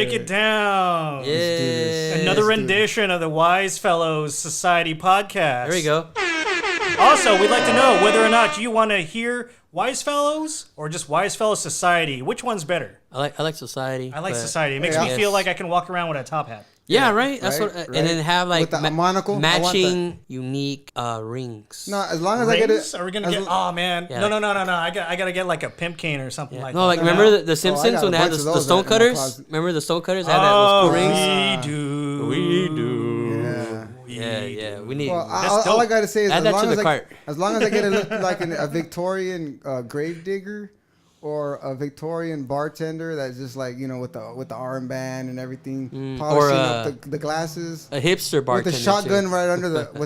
break it down. Yeah. Another rendition of the Wise Fellows Society podcast. There we go. Also, we'd like to know whether or not you want to hear Wise Fellows or just Wise Fellows Society. Which one's better? I like Society. I like Society. It makes me feel like I can walk around with a top hat. Yeah, right. That's what. And then have like with the monocle, matching unique rings. No, as long as Rings? I get it. Are we gonna get? Oh man, Yeah, no. I gotta get like a pimp cane or something like that. No, like remember the Simpsons got when a they had bunch of the those stone in my cutters? closet. Remember the stone cutters had those cool rings? We do. Yeah. We need. Well, all I gotta say is Add that to the cart. as long as I get it look like a Victorian grave digger or a Victorian bartender that's just like with the armband and everything, polishing up the glasses. A hipster bartender with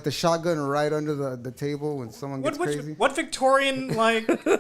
the shotgun right under the table when someone gets crazy. What Victorian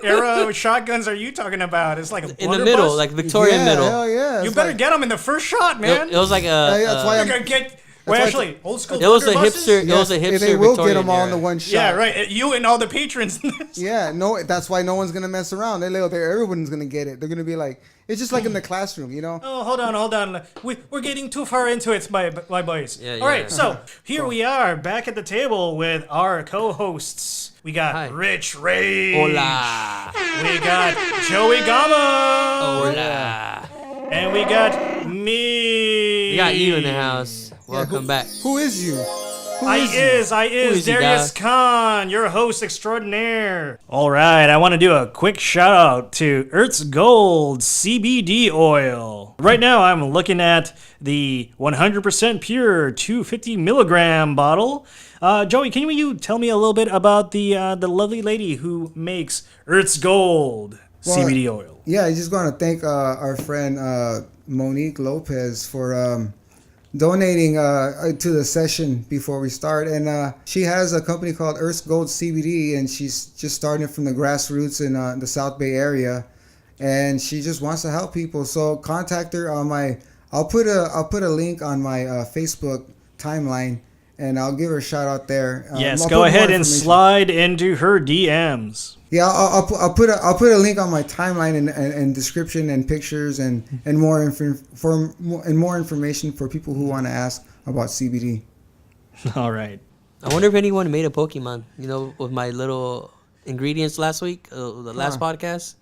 era shotguns are you talking about? It's like a in the middle, blunderbuss? like Victorian middle. Hell yeah! You better get them in the first shot, man. It was like a. that's why You're gonna get. Well, actually, old school. It was a blunderbusses? hipster. It was a hipster. And they will Victorian get them all era. in the one shot. Yeah, right. You and all the patrons. In this. Yeah, no, that's why no one's gonna mess around. Everyone's gonna get it. They're gonna be like, it's just like in the classroom, Oh, hold on. We're getting too far into it, my boys. Yeah, all right, yeah. so here we are back at the table with our co-hosts. We got Rich Rage. Hola. We got Joey Gama. Hola. And we got me. We got you in the house. Welcome back. Who is you? I is is you, Darius guy? Khan, your host extraordinaire. All right, I want to do a quick shout out to Earth's Gold CBD oil. Right now, I'm looking at the 100% pure 250 milligram bottle. Joey, can you tell me a little bit about the lovely lady who makes Earth's Gold CBD oil? Yeah, I just want to thank our friend Monique Lopez for donating to the session before we start. And she has a company called Earth's Gold CBD, and she's just starting from the grassroots in the South Bay area. And she just wants to help people. So contact her on I'll put a link on my Facebook timeline, and I'll give her a shout out there. Yes, I'll go put ahead more and information. slide into her DMs. Yeah, I'll put a link on my timeline and description and pictures and more information for people who want to ask about CBD. All right. I wonder if anyone made a Pokemon. With my little ingredients last week, the last podcast.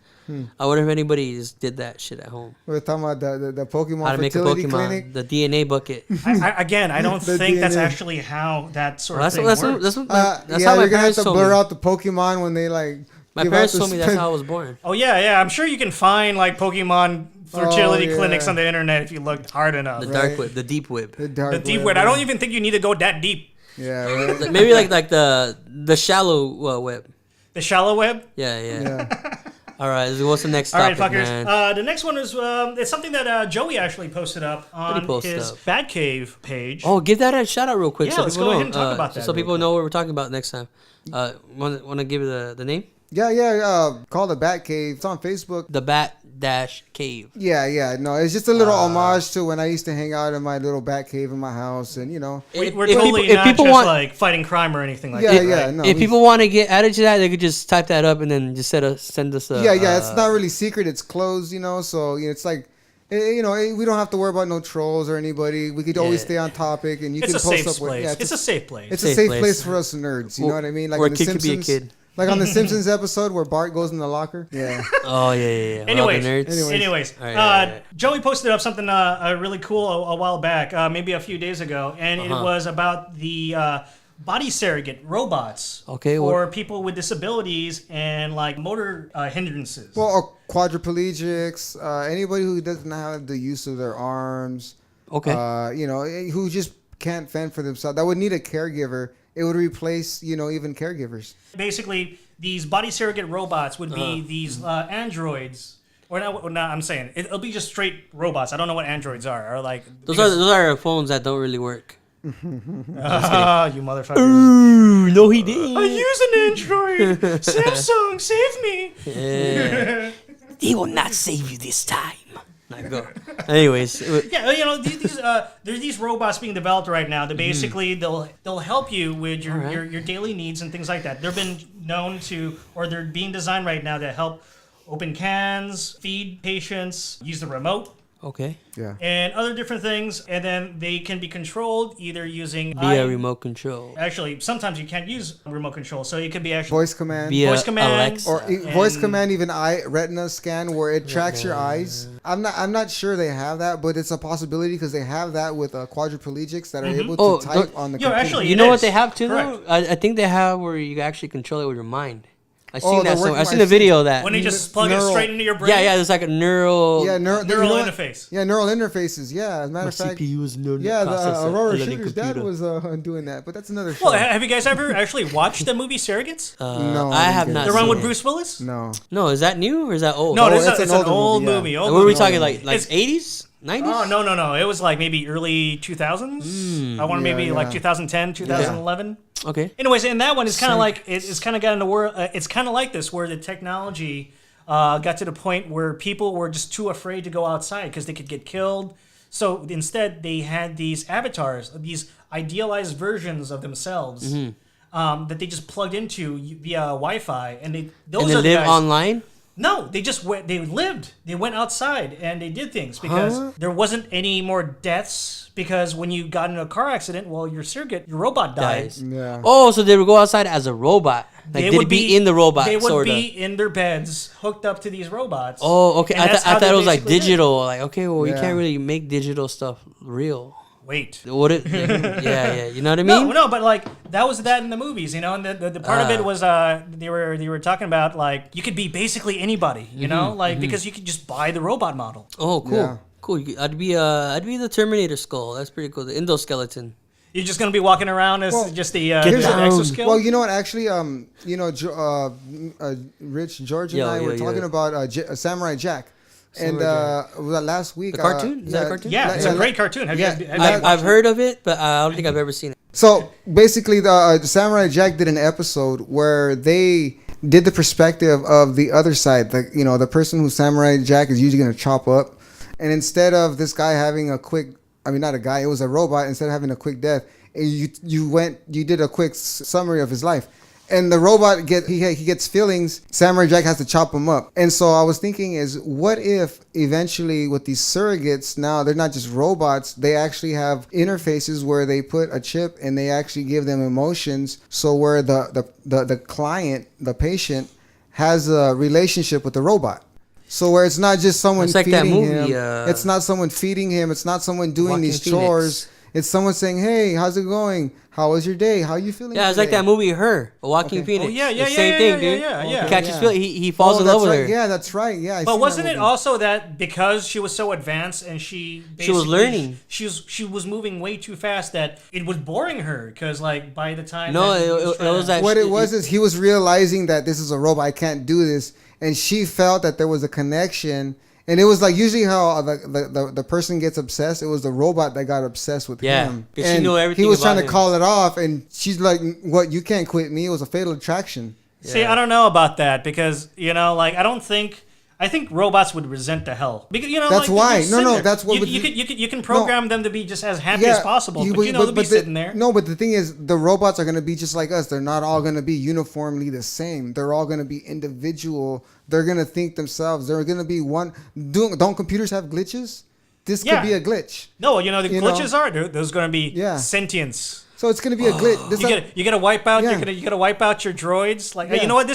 I wonder if anybody just did that shit at home. We're talking about the Pokemon How to make a fertility Pokemon, clinic. the DNA bucket. I don't The think that's DNA. actually how that sort Well, of thing that's works. how Yeah, my you're gonna have parents to told blur me. out the Pokemon when they My give parents out the told me that's how I was born. Oh yeah. I'm sure you can find Pokemon fertility yeah. clinics on the internet if you look hard enough. The Right. dark web, the deep web. the dark The deep web, web. I yeah. don't even think you need to go that deep. Yeah, right. Maybe like the shallow web. The shallow web. Yeah. Yeah. All right, what's the next All right, topic, fuckers. man? The next one is it's something that Joey actually posted up on his Batcave page. Oh, give that a shout out real quick. Yeah, so let's people go know. ahead and talk about that So real people know what we're talking about next time. Want to give the name? Yeah. Call the Bat Cave. It's on Facebook. The Bat Cave. Yeah. No, it's just a little homage to when I used to hang out in my little Bat Cave in my house, and We're if totally people- if not people just want- fighting crime or anything like Yeah, that. yeah. right? No, If people want to get added to that, they could just type that up and then just send us a. Yeah. It's not really secret. It's closed. So it's like. We don't have to worry about no trolls or anybody. We could always stay on topic, and you It's can a post safe up with. place. Yeah, It's a safe place. It's a Safe safe place. place for us nerds. You know what I mean? Like Where on a the kid could be a Simpsons. kid. Like on the Simpsons episode where Bart goes in the locker. Yeah. Oh yeah. Anyways, All the nerds. anyways, All right. Joey posted up something really cool a while back, maybe a few days ago, and it was about the body surrogate robots for people with disabilities and motor hindrances. Well, or quadriplegics, anybody who doesn't have the use of their arms. Okay. Who just can't fend for themselves. That would need a caregiver. It would replace, even caregivers. Basically, these body surrogate robots would be these androids. Or no, I'm saying it'll be just straight robots. I don't know what androids are. Those are phones that don't really work. you motherfucker. Ooh, no, he didn't. I use an android. Samsung, save me. Yeah. He will not save you this time. Go. Anyways, yeah, there's these robots being developed right now that basically they'll help you with your daily needs and things like that. They've been known to, or they're being designed right now to help open cans, feed patients, use the remote Okay. Yeah. and other different things, and then they can be controlled either using Via remote control. Actually, sometimes you can't use remote control, so it could be actually Voice command. Via voice command, Alexa. Or voice and- command, even eye retina scan where it tracks your eyes. I'm not sure they have that, but it's a possibility because they have that with quadriplegics that are able Oh, to type on the Yo, computer. actually, You it know what is. they have too, Correct. though? I think they have where you actually control it with your mind. I Oh, seen they're that. working- I seen I've a video of that. when you just plug it neural- straight into your brain. Yeah, there's like a neural. Yeah, neural you know what? interface. Yeah, neural interfaces. Yeah, as a matter of fact. is neural. Yeah, the Aurora Shooter's dad was doing that, but that's another show. Well, have you guys ever actually watched the movie Surrogates? No, I I have didn't not. get the it. one seen with it. Bruce Willis? No. No, is that new or is that old? No, Oh, it's it's an an older old movie, movie. yeah. Old What were we movie. talking It's- like 80s, 90s? Oh, no. It was like maybe early 2000s. I want to Yeah, maybe like yeah. 2010, 2011. Okay. Anyways, in that one, it's kind of like it's kind of got in the world. It's kind of like this, where the technology got to the point where people were just too afraid to go outside because they could get killed. So instead, they had these avatars, these idealized versions of themselves that they just plugged into via Wi-Fi, and those And they are the live guys. online? No, they just went. They lived. They went outside and they did things because there wasn't any more deaths. Because when you got in a car accident, well, your robot died. Dies. Yeah. Oh, so they would go outside as a robot. Like, they'd be in the robot, They would sort of. be in their beds, hooked up to these robots. Oh, okay. And I that's how thought they it was like basically did. digital. Like, okay, well, you Yeah. can't really make digital stuff real. Wait. Would it? Yeah. You know what I mean? No, but like that was that in the movies, you know, and the part of it was they were talking about like you could be basically anybody, you know, like because you could just buy the robot model. Oh, cool. Yeah. Cool. I'd be the Terminator skull. That's pretty cool. The endoskeleton. You're just gonna be walking around as Well, just the Get just an down. exoskeleton. Well, you know what? Actually, Rich, George, and Yo, I yo, were yo. talking about Samurai Jack, and Samurai was that last week? The cartoon? Is that a cartoon? yeah, it's a great cartoon. Have yeah. you? Have you I've heard of it, but I don't think I've ever seen it. So basically, the Samurai Jack did an episode where they did the perspective of the other side, the person who Samurai Jack is usually going to chop up, and instead of this guy having a quick, not a guy, it was a robot. Instead of having a quick death, you did a quick summary of his life. And the robot he gets feelings. Samurai Jack has to chop him up. And so I was thinking is what if eventually with these surrogates now they're not just robots, they actually have interfaces where they put a chip and they actually give them emotions. So where the client, the patient, has a relationship with the robot. So where it's not just someone It's like feeding that movie, him. It's not someone feeding him. It's not someone doing Walking these Phoenix. chores. It's someone saying, "Hey, how's it going? How was your day? How are you feeling?" Yeah, it's like today?" that movie Her, Walking Okay. Phoenix. Oh, yeah, The yeah, same yeah, thing, yeah, dude. yeah. He catches Yeah. feelings. He falls in that's love with right. her. Yeah, that's right. Yeah, I But seen wasn't that it movie. also that because she was so advanced and she was learning. she was moving way too fast that it was boring her because like by the time No, that he it was trying to- that- What it was is he was realizing that this is a robot. I can't do this, and she felt that there was a connection. And it was like usually how the person gets obsessed. It was the robot that got obsessed with Yeah, him. 'cause she And knew everything he was about trying to him. call it off, and she's like, "What? You can't quit me." It was a fatal attraction. See, Yeah. I don't know about that because like I think robots would resent the hell because That's like, why. they're just No, sitting no, there. that's what you, would you you- could you can program them to be just as happy as possible, but they'll be but sitting there. No, but the thing is, the robots are going to be just like us. They're not all going to be uniformly the same. They're all going to be individual. They're going to think themselves. They're going to be one. Don't computers have glitches? This Yeah. could be a glitch. No, the You glitches know? are there's going to be Yeah. sentience. So it's going to be a glitch. This You gotta wipe out Yeah. you gotta wipe out your droids. Like Yeah. you know what?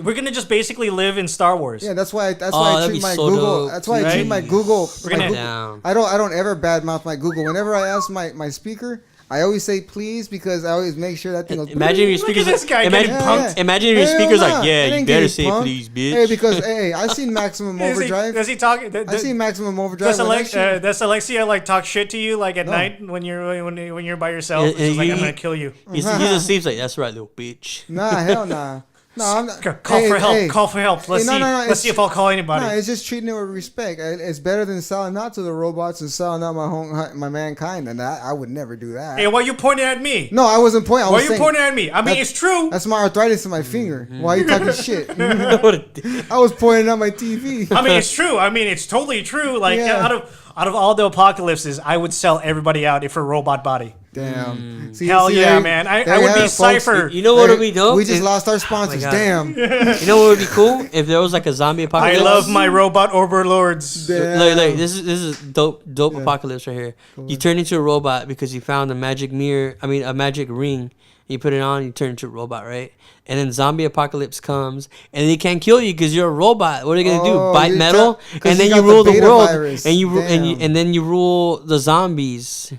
We're gonna just basically live in Star Wars. Yeah, that's why I that'd treat be my so Google. dope. That's why I treat Right? my Google. We're my gonna- Google- Down. I don't ever badmouth my Google. Whenever I ask my speaker, I always say please because I always make sure that thing goes. Imagine if your Look at speakers. this guy Imagine, getting punked. imagine if your Hell speakers nah. like, yeah, It you ain't better getting say punked. please, bitch. Hey, because I seen Maximum Is he, Overdrive. does he talk? I seen Maximum Overdrive. Does Alexia like talk shit to you like at night when you're by yourself? Yeah, It's just like he- I'm gonna kill you. He just sleeps like, that's right, little bitch. Nah, hell nah. No, I'm not. Call hey, for help. hey. Call for help. Let's Hey, no, see. no, no, Let's it's- see if I'll call anybody. No, it's just treating it with respect. It's better than selling out to the robots and selling out my mankind, and I would never do that. Hey, why are you pointing at me? No, I wasn't pointing. I Why was are you saying, pointing at me? I mean, That's- it's true. That's my arthritis in my finger. Why are you talking shit? What a dick. I was pointing at my TV. I mean, it's true. I mean, it's totally true. Like Yeah. out of all the apocalypses, I would sell everybody out for a robot body. Damn. Hell yeah, man. I would be Cypher. You know what would be dope? We just lost our sponsors. God. Damn. You know what would be cool if there was like a zombie I apocalypse. love my robot overlords. Damn. Look, this is dope apocalypse right here. You turn into a robot because you found a magic mirror. I mean, a magic ring. You put it on, you turn into a robot, right? And then zombie apocalypse comes, and they can't kill you because you're a robot. What are they gonna do? Bite metal, and then you rule the world, virus. and then you rule the zombies.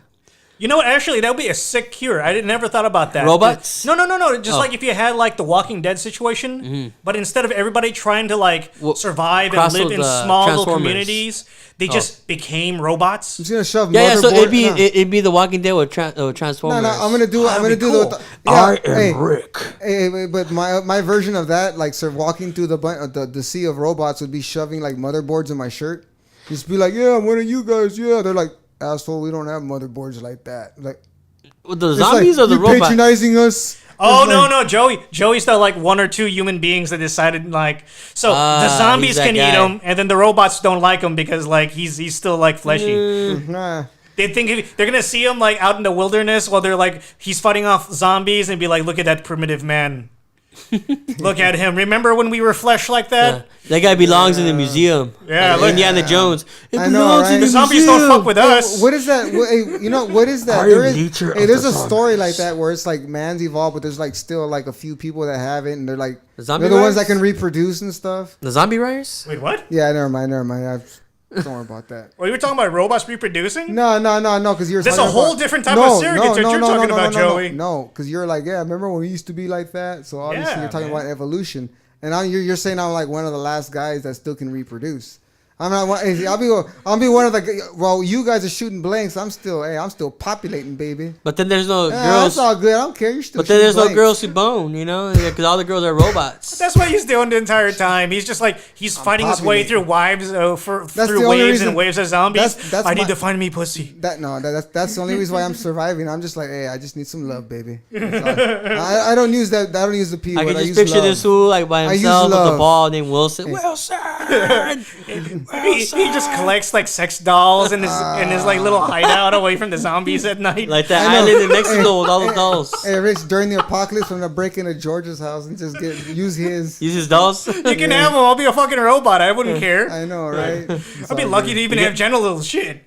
You know what? Actually, that would be a sick cure. I never thought about that. Robots? No. Just like if you had like the Walking Dead situation, but instead of everybody trying to like survive and live in small little communities, they just became robots. I'm just gonna shove. Yeah. So it'd be the Walking Dead with Transformers. No. I'm gonna do. Cool. I am Rick. Hey, but my version of that, like, walking through the sea of robots, would be shoving like motherboards in my shirt. Just be like, yeah, I'm one of you guys. Yeah, they're like, asshole, we don't have motherboards like that. Like, the zombies or the robots? Patronizing us. Oh no, Joey's the like one or two human beings that decided like the zombies can eat him, and then the robots don't like him because like he's still like fleshy. Nah. They think they're gonna see him like out in the wilderness while they're like he's fighting off zombies and be like, look at that primitive man. Look at him. Remember when we were flesh like that? Yeah. That guy belongs in the museum. Yeah, like Indiana Jones. It I belongs know, right? in the The zombies museum. don't fuck with us. What is that? You know, what is that? There's a story like that where it's like man's evolved, but there's like still like a few people that have it, and they're like they're the ones that can reproduce and stuff. The zombie riders? Wait, what? Yeah, never mind. Don't worry about that. Well, you were talking about robots reproducing? No, because you're. There's a whole different type of surrogates that you're talking about, Joey. No, because you're like, yeah, remember when we used to be like that? So obviously you're talking about evolution, and you're saying I'm like one of the last guys that still can reproduce. I'm not. I'll be one of the. Well, you guys are shooting blanks. I'm still populating, baby. But then there's no girls. That's all good. I don't care. You're still. But then there's blanks. no girls who bone, you know, because all the girls are robots. That's what he's doing the entire time. He's just like he's fighting his way through waves through waves and waves of zombies. I need to find me pussy. That's the only reason why I'm surviving. I'm just like, hey, I just need some love, baby. I don't use that. I don't use the P word. I can just picture this fool like by himself with the ball named Wilson. He just collects like sex dolls in his like little hideout away from the zombies at night. Like that island in Mexico with all the dolls. Hey, Rich, during the apocalypse, I'm gonna break into George's house and just use his dolls. You can have them. I'll be a fucking robot. I wouldn't care. I know, right? I'd be lucky to even have genital shit.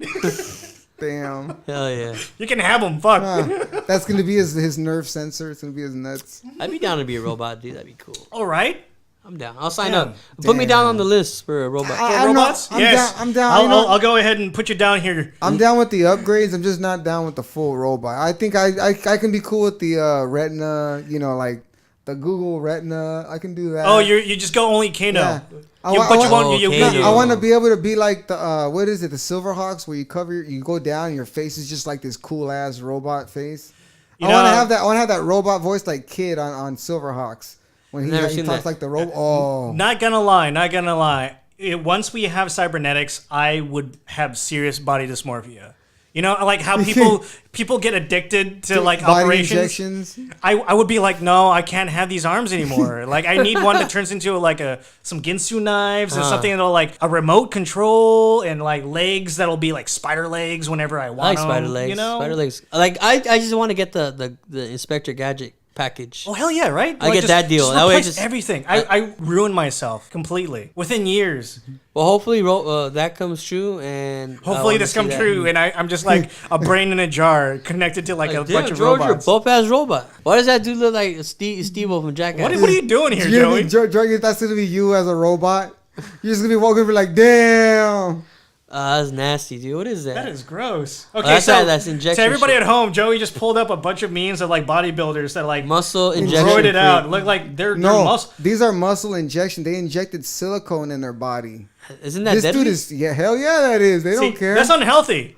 Damn. Hell yeah. You can have them. Fuck. That's gonna be his nerve sensor. It's gonna be his nuts. I'd be down to be a robot, dude. That'd be cool. All right. I'm down. I'll sign up. Put me down on the list for a robot. Robots? Yes. I'm down. I'll go ahead and put you down here. I'm down with the upgrades. I'm just not down with the full robot. I think I can be cool with the Retina. You know, like the Google Retina. I can do that. Oh, you just go only Kano. Yeah. I want to be able to be like the what is it? The Silverhawks, where you go down, and your face is just like this cool ass robot face. I want to have that. I want to have that robot voice like Kid on Silverhawks. When he talks like the robot. Oh. Not gonna lie. Once we have cybernetics, I would have serious body dysmorphia. You know, like how people get addicted to like body operations. Injections. I would be like, no, I can't have these arms anymore. Like I need one that turns into like some Ginsu knives and something that'll like a remote control and like legs that'll be like spider legs whenever I want. I like spider legs. You know, spider legs. Like I just want to get the Inspector Gadget package. Oh hell yeah, right? I get that deal. That way, everything. I ruined myself completely within years. Well, hopefully that comes true, and hopefully this comes true, and I'm just like a brain in a jar connected to like a bunch of George, robots. You're a ass robot. Why does that dude look like Steve-O from Jackass? What are you doing here, Joey? George, that's gonna be you as a robot. You're just gonna be walking over like, damn. That's nasty, dude. What is that? That is gross. Okay, that's injection. To everybody shit. at home, Joey just pulled up a bunch of memes of like bodybuilders that like muscle injection. Roided out. Look like they're muscle. These are muscle injection. They injected silicone in their body. Isn't that deadly? Dude is hell yeah, that is. They don't care. That's unhealthy.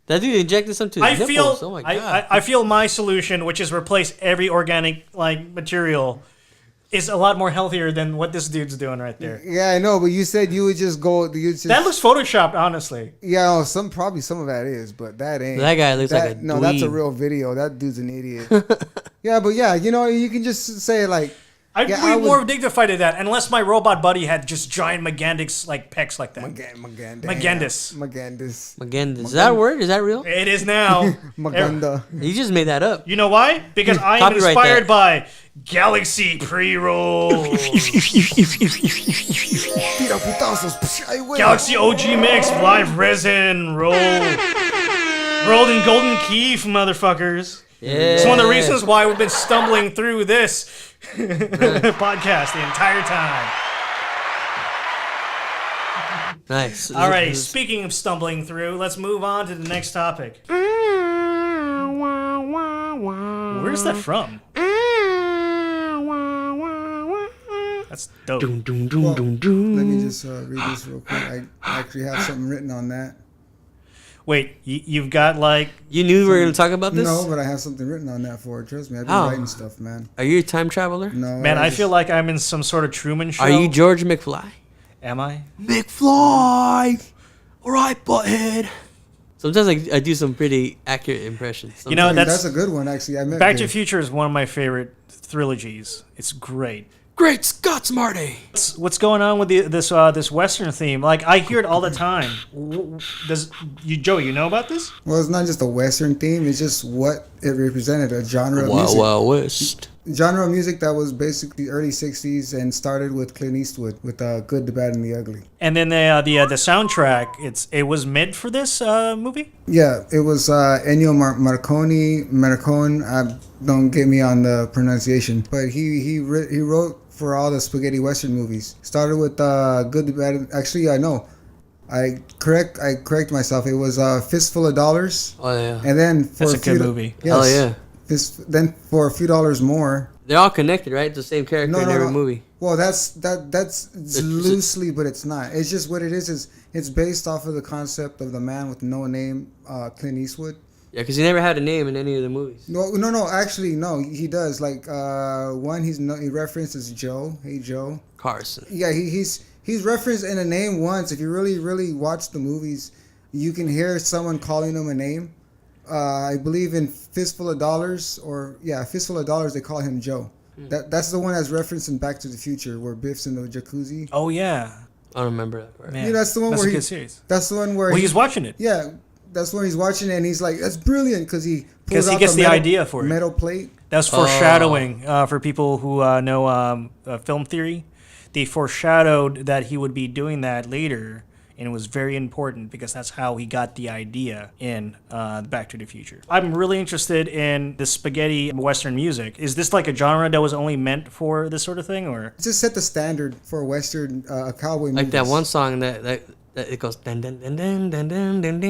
That dude injected some to his nipples. Oh my god. I feel my solution, which is replace every organic like material, is a lot more healthier than what this dude's doing right there. Yeah, I know, but you said you would just go. That looks photoshopped, honestly. Yeah, probably some of that is, but that ain't. That guy looks like a that's a real video. That dude's an idiot. Yeah, but yeah, you know, you can just say like, I'd Yeah, be I would- more dignified to that, unless my robot buddy had just giant Magandix like pecs like that. Magandus. Again, is that a word? Is that real? It is now. Maganda. You just made that up. You know why? Because I am Copyright inspired that. by Galaxy pre-rolls. Tira putazos. Psh, ay, güey. Galaxy OG Mix live resin rolled in golden keef, motherfuckers. Yeah. It's one of the reasons why we've been stumbling through this podcast the entire time. Nice. Alrighty, speaking of stumbling through, let's move on to the next topic. Where's that from? That's dope. Well, let me just read this real quick. I actually have something written on that. Wait, you've got like... You knew we were going to talk about this? No, but I have something written on that for it. Trust me, I've been Oh. writing stuff, man. Are you a time traveler? No, Man, I just- feel like I'm in some sort of Truman Show. Are you George McFly? Am I? McFly! Alright, butthead. Sometimes I do some pretty accurate impressions. You know, Hey, that's a good one, actually. I met Back to the Biff. Future is one of my favorite trilogies. It's great. Great Scots, Marty! What's going on with this Western theme? Like, I hear it all the time. Joey, you know about this? Well, it's not just a Western theme. It's just what it represented, a genre of music. Wild West. Genre of music that was basically early 60s and started with Clint Eastwood with Good, the Bad, and the Ugly. And then the soundtrack, it was meant for this movie? Yeah, it was Ennio Morricone. Don't get me on the pronunciation. But he wrote for all the spaghetti Western movies. Started with Good, the Bad, actually, I know. I correct myself. It was Fistful of Dollars. Oh, yeah. And then for That's a good few movie. Yes, Hell yeah. Then for a few dollars more. They're all connected, right? It's the same character in every movie. Well, that's loosely, but it's not. It's just what it is it's based off of the concept of the man with no name, Clint Eastwood. Yeah, because he never had a name in any of the movies. No. Actually, no, he does. Like one, he references Joe. Hey, Joe. Carson. Yeah, he's referenced in a name once. If you really watch the movies, you can hear someone calling him a name. I believe in Fistful of Dollars, Fistful of Dollars, they call him Joe. That's the one that's referenced in Back to the Future, where Biff's in the jacuzzi. Oh, yeah. I don't remember that part. Man, Yeah, that's the one that's where a good series. That's the one where Well, he's watching it. Yeah, that's when he's watching it, and he's like, "That's brilliant," because he gets the idea for it. metal plate. That's foreshadowing for people who know film theory. They foreshadowed that he would be doing that later, and it was very important because that's how he got the idea in Back to the Future. I'm really interested in the spaghetti Western music. Is this like a genre that was only meant for this sort of thing, or? Just set the standard for Western cowboy movies. Like that one song that it goes dun dun dun dun dun dun dun dun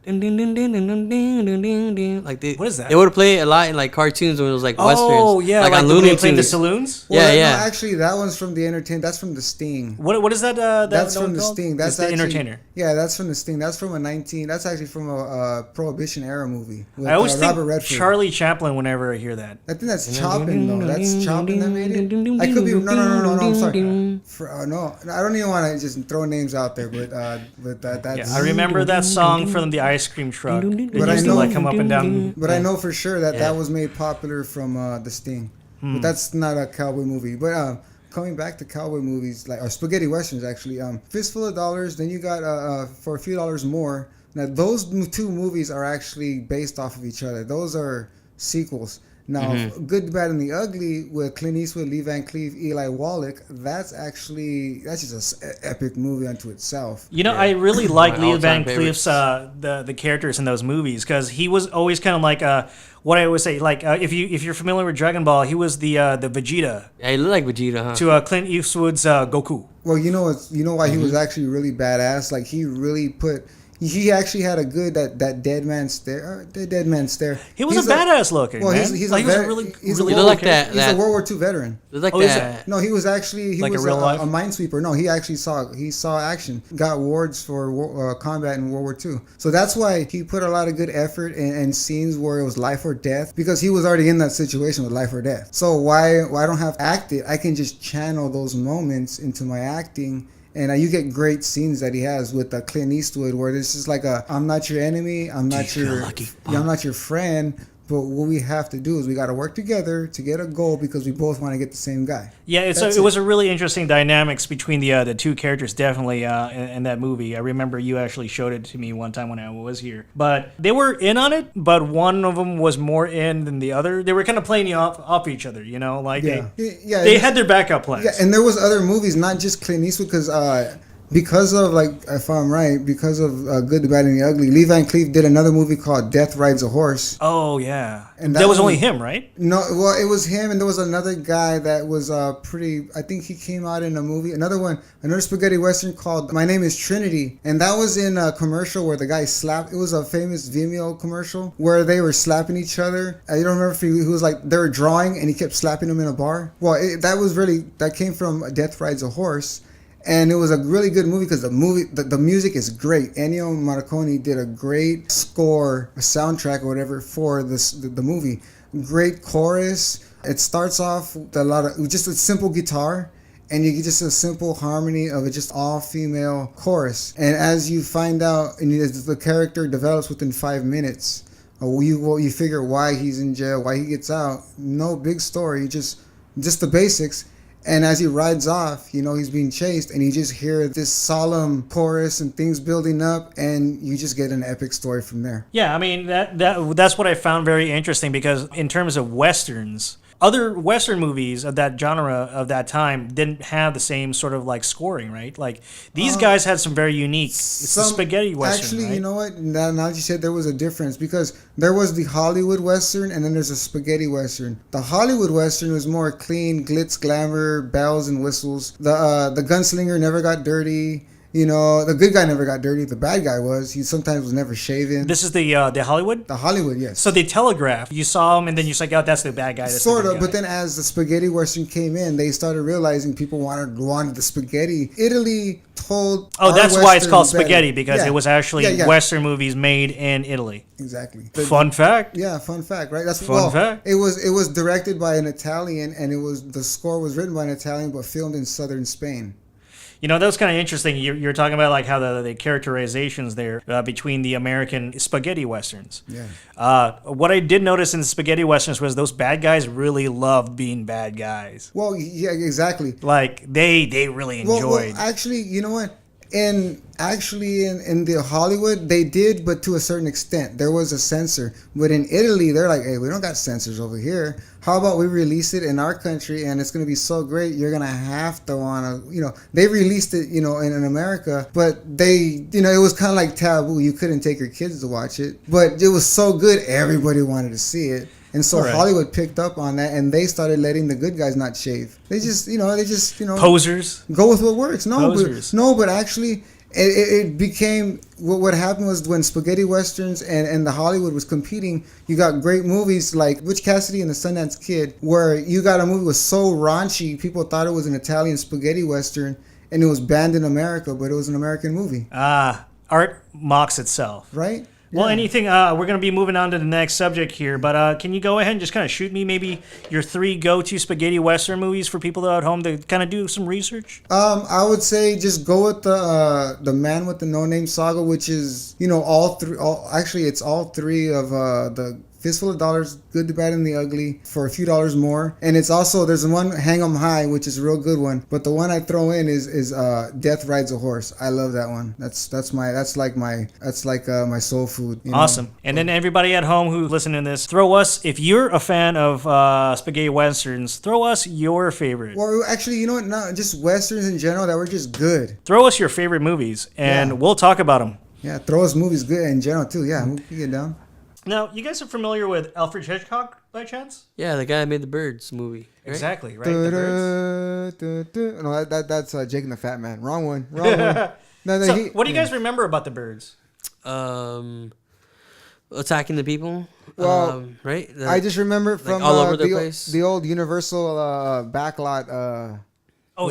dun dun dun dun dun dun dun dun dun. Like What is that? They would play it a lot in like cartoons when it was like westerns. Oh yeah, like on the Looney they played the Tunes. saloons. Well, Yeah. No, actually, that one's from the Entertainer. That's from the Sting. What is that? That's that from the called? Sting. It's That's the actually, Entertainer. Yeah, that's from the Sting. That's from That's actually from a Prohibition era movie with I always think Robert Redford. Charlie Chaplin whenever I hear that. I think that's Chopping though. That's Chopping that made it. I could be no. I'm sorry. No, I don't even want to just throw names out there, but that's. Yeah, I remember that song from the ice cream truck. It But I used to know- like come up and down. But I know for sure that Yeah. that was made popular from the Sting. But that's not a cowboy movie. But coming back to cowboy movies, like or spaghetti westerns, actually, Fistful of Dollars. Then you got For a Few Dollars More. Now those two movies are actually based off of each other. Those are sequels. Now, Good, the Bad, and the Ugly with Clint Eastwood, Lee Van Cleef, Eli Wallach. That's just an epic movie unto itself. You know, I really like My Leo Van all-time Cleef's the characters in those movies because he was always kind of like what I always say, like if you're familiar with Dragon Ball, he was the Vegeta Yeah, he looked like Vegeta, huh? to Clint Eastwood's Goku. Well, you know why he was actually really badass. Like he really put. He actually had a good that dead man stare. The dead man stare. He was a badass looking. Well, man. he's like, a he was vet- a really he's a really You look like okay. that. He's a World War II veteran. Look like Oh, is that. No, he was actually Like was a real life? a minesweeper. No, he actually saw action. Got awards for combat in World War II. So that's why he put a lot of good effort in scenes where it was life or death because he was already in that situation with life or death. So why I don't have to act it? I can just channel those moments into my acting. And you get great scenes that he has with Clint Eastwood, where this is like I'm not your enemy, I'm not your friend, But what we have to do is we got to work together to get a goal because we both want to get the same guy. Yeah, it was a really interesting dynamics between the two characters, definitely in that movie. I remember you actually showed it to me one time when I was here. But they were in on it, but one of them was more in than the other. They were kind of playing you off each other, you know, like they had their backup plans. Yeah, and there was other movies, not just Clint Eastwood, because of, like, if I'm right, because of Good, the Bad, and the Ugly, Lee Van Cleef did another movie called Death Rides a Horse. Oh, yeah. And that was only him, right? No, well, it was him, and there was another guy that was pretty, I think he came out in a movie, another spaghetti western called My Name is Trinity, and that was in a commercial where the guy slapped, it was a famous Vimeo commercial where they were slapping each other. I don't remember if he was like, they were drawing and he kept slapping them in a bar. Well, that came from Death Rides a Horse. And it was a really good movie because the music is great. Ennio Morricone did a great score, a soundtrack or whatever for the movie. Great chorus. It starts off with just a simple guitar, and you get just a simple harmony of just all female chorus. And as you find out, and as the character develops within 5 minutes, you figure why he's in jail, why he gets out. No big story, just the basics. And as he rides off, he's being chased, and you just hear this solemn chorus and things building up, and you just get an epic story from there. Yeah, I mean, that's what I found very interesting, because in terms of westerns, other Western movies of that genre of that time didn't have the same sort of like scoring, right? Like these guys had some very unique. It's the spaghetti Western. Actually, right? You know what? Now that you said there was a difference, because there was the Hollywood Western and then there's a spaghetti Western. The Hollywood Western was more clean, glitz, glamour, bells and whistles. The gunslinger never got dirty. The good guy never got dirty. The bad guy he sometimes was never shaven. This is the Hollywood? The Hollywood, yes. So they telegraphed. You saw him, and then you're like, oh, that's the bad guy. Sort of, but then as the spaghetti Western came in, they started realizing people wanted the spaghetti. Italy told that's why it's called spaghetti, better. because it was actually Western movies made in Italy. Exactly. Fun fact. Yeah, fun fact, right? That's fun fact. It was directed by an Italian, and the score was written by an Italian, but filmed in southern Spain. That was kind of interesting. You're talking about like how the characterizations there between the American spaghetti westerns. Yeah. What I did notice in the spaghetti westerns was those bad guys really loved being bad guys. Well, yeah, exactly. Like they really enjoyed. Well, actually, you know what? In the Hollywood, they did, but to a certain extent. There was a censor. But in Italy, they're like, hey, we don't got censors over here. How about we release it in our country, and it's going to be so great, you're going to have to want to, they released it, in America, but they, it was kind of like taboo. You couldn't take your kids to watch it. But it was so good, everybody wanted to see it. And so Hollywood picked up on that, and they started letting the good guys not shave. They just posers. Go with what works. Posers. But actually, it became what happened was when spaghetti westerns and the Hollywood was competing. You got great movies like Butch Cassidy and the Sundance Kid, where you got a movie that was so raunchy, people thought it was an Italian spaghetti western, and it was banned in America, but it was an American movie. Art mocks itself. Right. Well, anything, we're going to be moving on to the next subject here, but can you go ahead and just kind of shoot me maybe your 3 go-to spaghetti western movies for people at home to kind of do some research? I would say just go with the Man with the No Name Saga, which is, it's all 3 of the Fistful of Dollars, Good, the Bad, and the Ugly for a few dollars more. And it's also, there's one, Hang 'em High, which is a real good one. But the one I throw in is Death Rides a Horse. I love that one. That's like my soul food. Awesome. And then everybody at home who's listening to this, throw us, if you're a fan of spaghetti westerns, throw us your favorite. Well, actually, you know what? No, just westerns in general that were just good. Throw us your favorite movies, and we'll talk about them. Yeah, throw us movies good in general too. Yeah, we'll get down. Now, you guys are familiar with Alfred Hitchcock by chance? Yeah, the guy that made the Birds movie. Right? Exactly, right? The Birds. No, that's Jake and the Fat Man. Wrong one. No, so, what do you guys remember about the Birds? Attacking the people. Well, right? I just remember from all over the place. The old Universal backlot.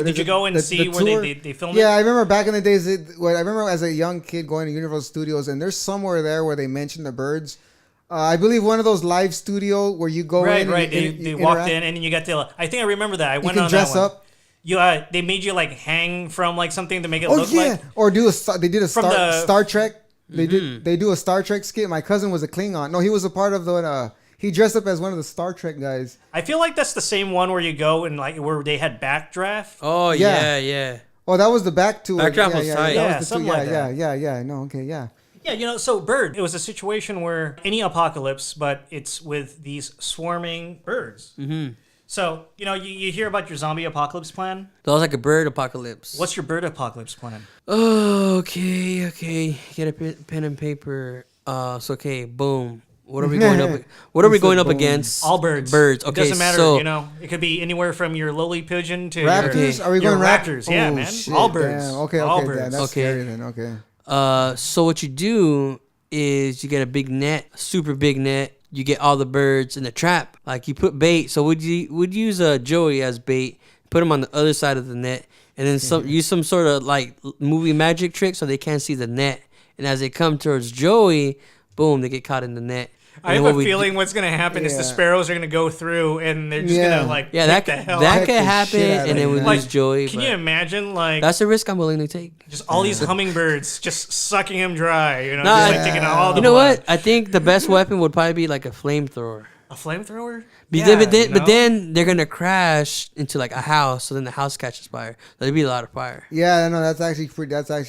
Did you go and see where they filmed it? Yeah, I remember back in the days. I remember as a young kid going to Universal Studios, and there's somewhere there where they mentioned the Birds. I believe one of those live studio where you go in. Right. They walked in, and then you got to. I think I remember that. I went on dress that one. up. They made you like hang from like something to make it look like. Or they did a Star Trek. They do a Star Trek skit. My cousin was a Klingon. No, he was a part of the. He dressed up as one of the Star Trek guys. I feel like that's the same one where you go and like where they had backdraft. Oh yeah. Oh, that was the back tour. Backdraft was tight. That Yeah, was the something tour. like that. Yeah. No, okay, yeah. Yeah, so Bird, it was a situation where any apocalypse, but it's with these swarming birds. Mm-hmm. So, you hear about your zombie apocalypse plan. That was like a bird apocalypse. What's your bird apocalypse plan? Oh, okay. Get a pen and paper. Okay, boom. What are we going up? What are we going up against? All birds. Birds. Okay, It doesn't matter, so it could be anywhere from your lowly pigeon to Raptors? Your, Are we your going raptors? Yeah, Oh, man. shit, All birds. damn. Okay, All damn, birds. that's Okay. scary then. Okay. So what you do is you get a big net, super big net. You get all the birds in the trap. Like you put bait. So would use a Joey as bait. Put him on the other side of the net, and then use some sort of like movie magic trick so they can't see the net. And as they come towards Joey, boom, they get caught in the net. I have a feeling what's going to happen is the sparrows are going to go through and they're just going to like that the hell that out. could happen, and then we lose Joey. Can but you imagine like that's a risk I'm willing to take. just all these hummingbirds just sucking him dry, Nah, just like taking all the You know blood. what? I think the best weapon would probably be like a flamethrower. A flamethrower? But then they're gonna crash into like a house, so then the house catches fire. There'd be a lot of fire. Yeah, no, that's actually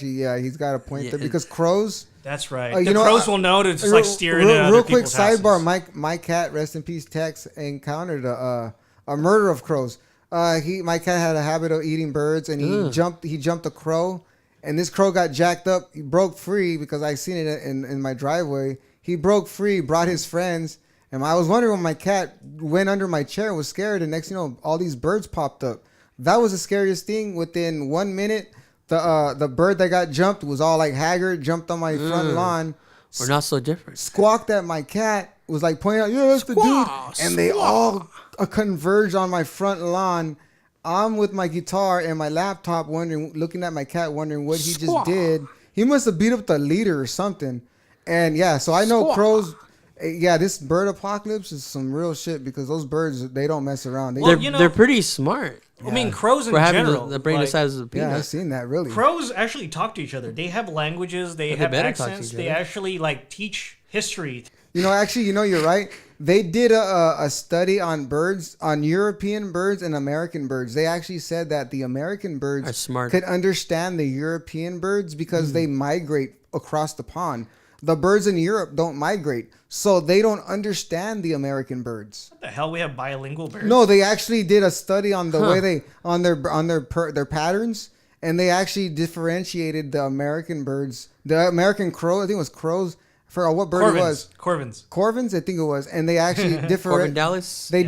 yeah, he's got a point there because crows. That's right. You the know, crows will know to just like steer into other real quick people's sidebar. houses. My cat, rest in peace, Tex, encountered a murder of crows. My cat had a habit of eating birds, and he jumped a crow, and this crow got jacked up. He broke free because I seen it in my driveway. He broke free, brought his friends, and I was wondering when my cat went under my chair and was scared, and next thing you know, all these birds popped up. That was the scariest thing. Within 1 minute, the bird that got jumped was all like haggard, jumped on my front lawn. We're not so different. Squawked at my cat, was like pointing out, yeah, that's the dude. And they all converged on my front lawn. I'm with my guitar and my laptop looking at my cat, wondering what he just did. He must have beat up the leader or something. And yeah, so I know crows. Yeah, this bird apocalypse is some real shit because those birds, they don't mess around. They're pretty smart. I mean, crows in For having general. the brain the size of a peanut. Yeah, I've seen that, really. Crows actually talk to each other. They have languages. They have accents. They actually like teach history. Actually, you're right. They did a study on birds, on European birds and American birds. They actually said that the American birds are smart. Could understand the European birds because they migrate across the pond. The birds in Europe don't migrate, so they don't understand the American birds. What the hell? We have bilingual birds? No, they actually did a study on the way they on their patterns, and they actually differentiated the American birds, the American crow. I think it was crows. I forgot what bird it was. Corvins, I think it was, and they actually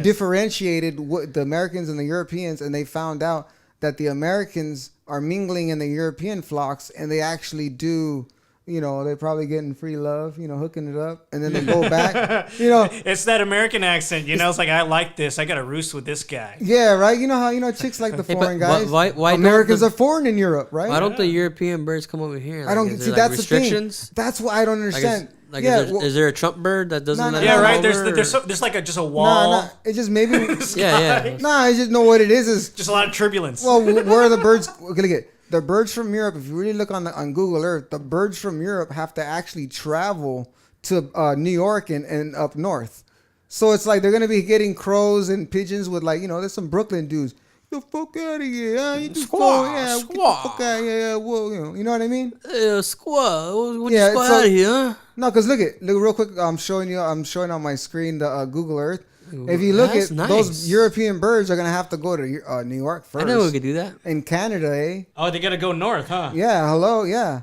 differentiated what the Americans and the Europeans, and they found out that the Americans are mingling in the European flocks, and they actually do. They're probably getting free love, hooking it up, and then they go back. It's that American accent. It's like, I like this. I got to roost with this guy. Yeah, right. You know how chicks like the foreign guys. Why Americans are foreign in Europe, right? Why don't the European birds come over here? I don't see. That's the thing. That's what I don't understand. Is there a Trump bird that doesn't? Right. There's like just a wall. No. It's just maybe. yeah. I just know what it is. Is just a lot of turbulence. Well, where are the birds? Okay, look at the birds from Europe. If you really look on Google Earth, the birds from Europe have to actually travel to New York and up north. So it's like they're gonna be getting crows and pigeons with there's some Brooklyn dudes. The fuck out of here! You just squaw. Get the fuck out of here! Well, you know what I mean? Squaw. What squaw out of here? No, because look real quick. I'm showing on my screen the Google Earth. If you look at those European birds, are gonna have to go to New York first. I know we could do that. In Canada, eh? Oh, they gotta go north, huh? Yeah. Hello. Yeah.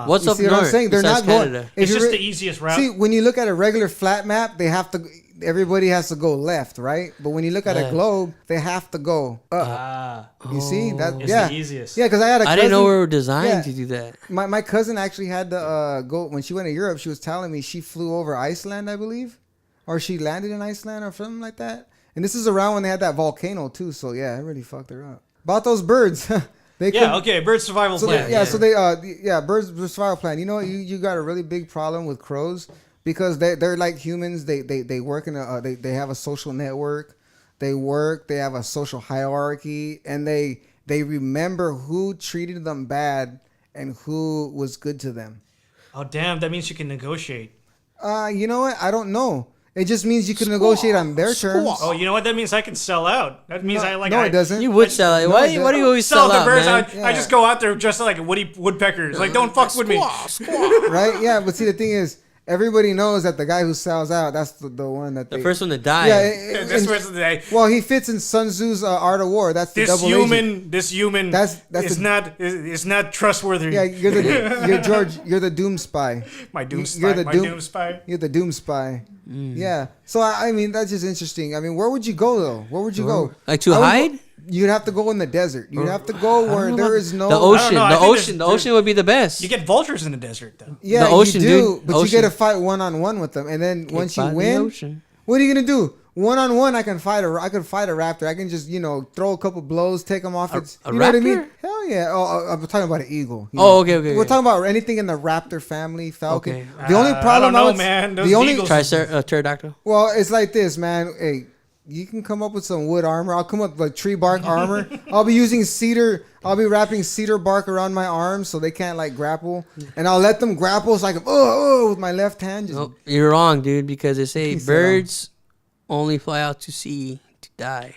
What's up north? What I'm saying? They're not Canada. Going. It's just the easiest route. See, when you look at a regular flat map, they have to. Everybody has to go left, right? But when you look at a globe, they have to go up. You see that? It's the easiest. Yeah, because I had a cousin. I didn't know we were designed to do that. My cousin actually had to go when she went to Europe. She was telling me she flew over Iceland, I believe, or she landed in Iceland or something like that. And this is around when they had that volcano too. So yeah, it really fucked her up. About those birds. Bird survival plan. So birds survival plan. You got a really big problem with crows because they're like humans. They work in they have a social network. They have a social hierarchy, and they remember who treated them bad and who was good to them. Oh damn! That means you can negotiate. You know what? I don't know. It just means you can negotiate on their terms. Oh, you know what that means? I can sell out. That means it doesn't. You would sell it. Why do you always sell the out, birds. man? I just go out there just like woodpeckers. Like, don't fuck with me. Right? Yeah, but see, the thing is, everybody knows that the guy who sells out, that's the one that The first one to die. Yeah, This was the day. well, he fits in Sun Tzu's Art of War. That's the double agent. This human That's is not trustworthy. Yeah, you're George. You're the Doom Spy. My Doom Spy. You're the Doom Spy. You're the Doom Spy. Yeah. So I mean, that's just interesting. I mean, where would you go though? Where would you go? Like to hide? You'd have to go in the desert. You'd have to go where there is no The ocean. I The think ocean. The ocean would be the best. You get vultures in the desert, though. Yeah, the ocean, you do, dude. but Ocean. you get to fight 1-on-1 with them, and then once you fight in the win, ocean. what are you gonna do? 1-on-1, I can fight a raptor. I can just throw a couple blows, take them off. A You know what I mean? raptor? Hell yeah! Oh, I'm talking about an eagle. Okay. We're talking about anything in the raptor family, falcon. Okay. The only problem I don't know, is man. Those the only eagles- Pterodactyl. well, it's like this, man. Hey, you can come up with some wood armor. I'll come up with like tree bark armor. I'll be using cedar. I'll be wrapping cedar bark around my arms so they can't like grapple, and I'll let them grapple so I can with my left hand. Just, No, you're wrong, dude, because they say He said, birds only fly out to sea to die.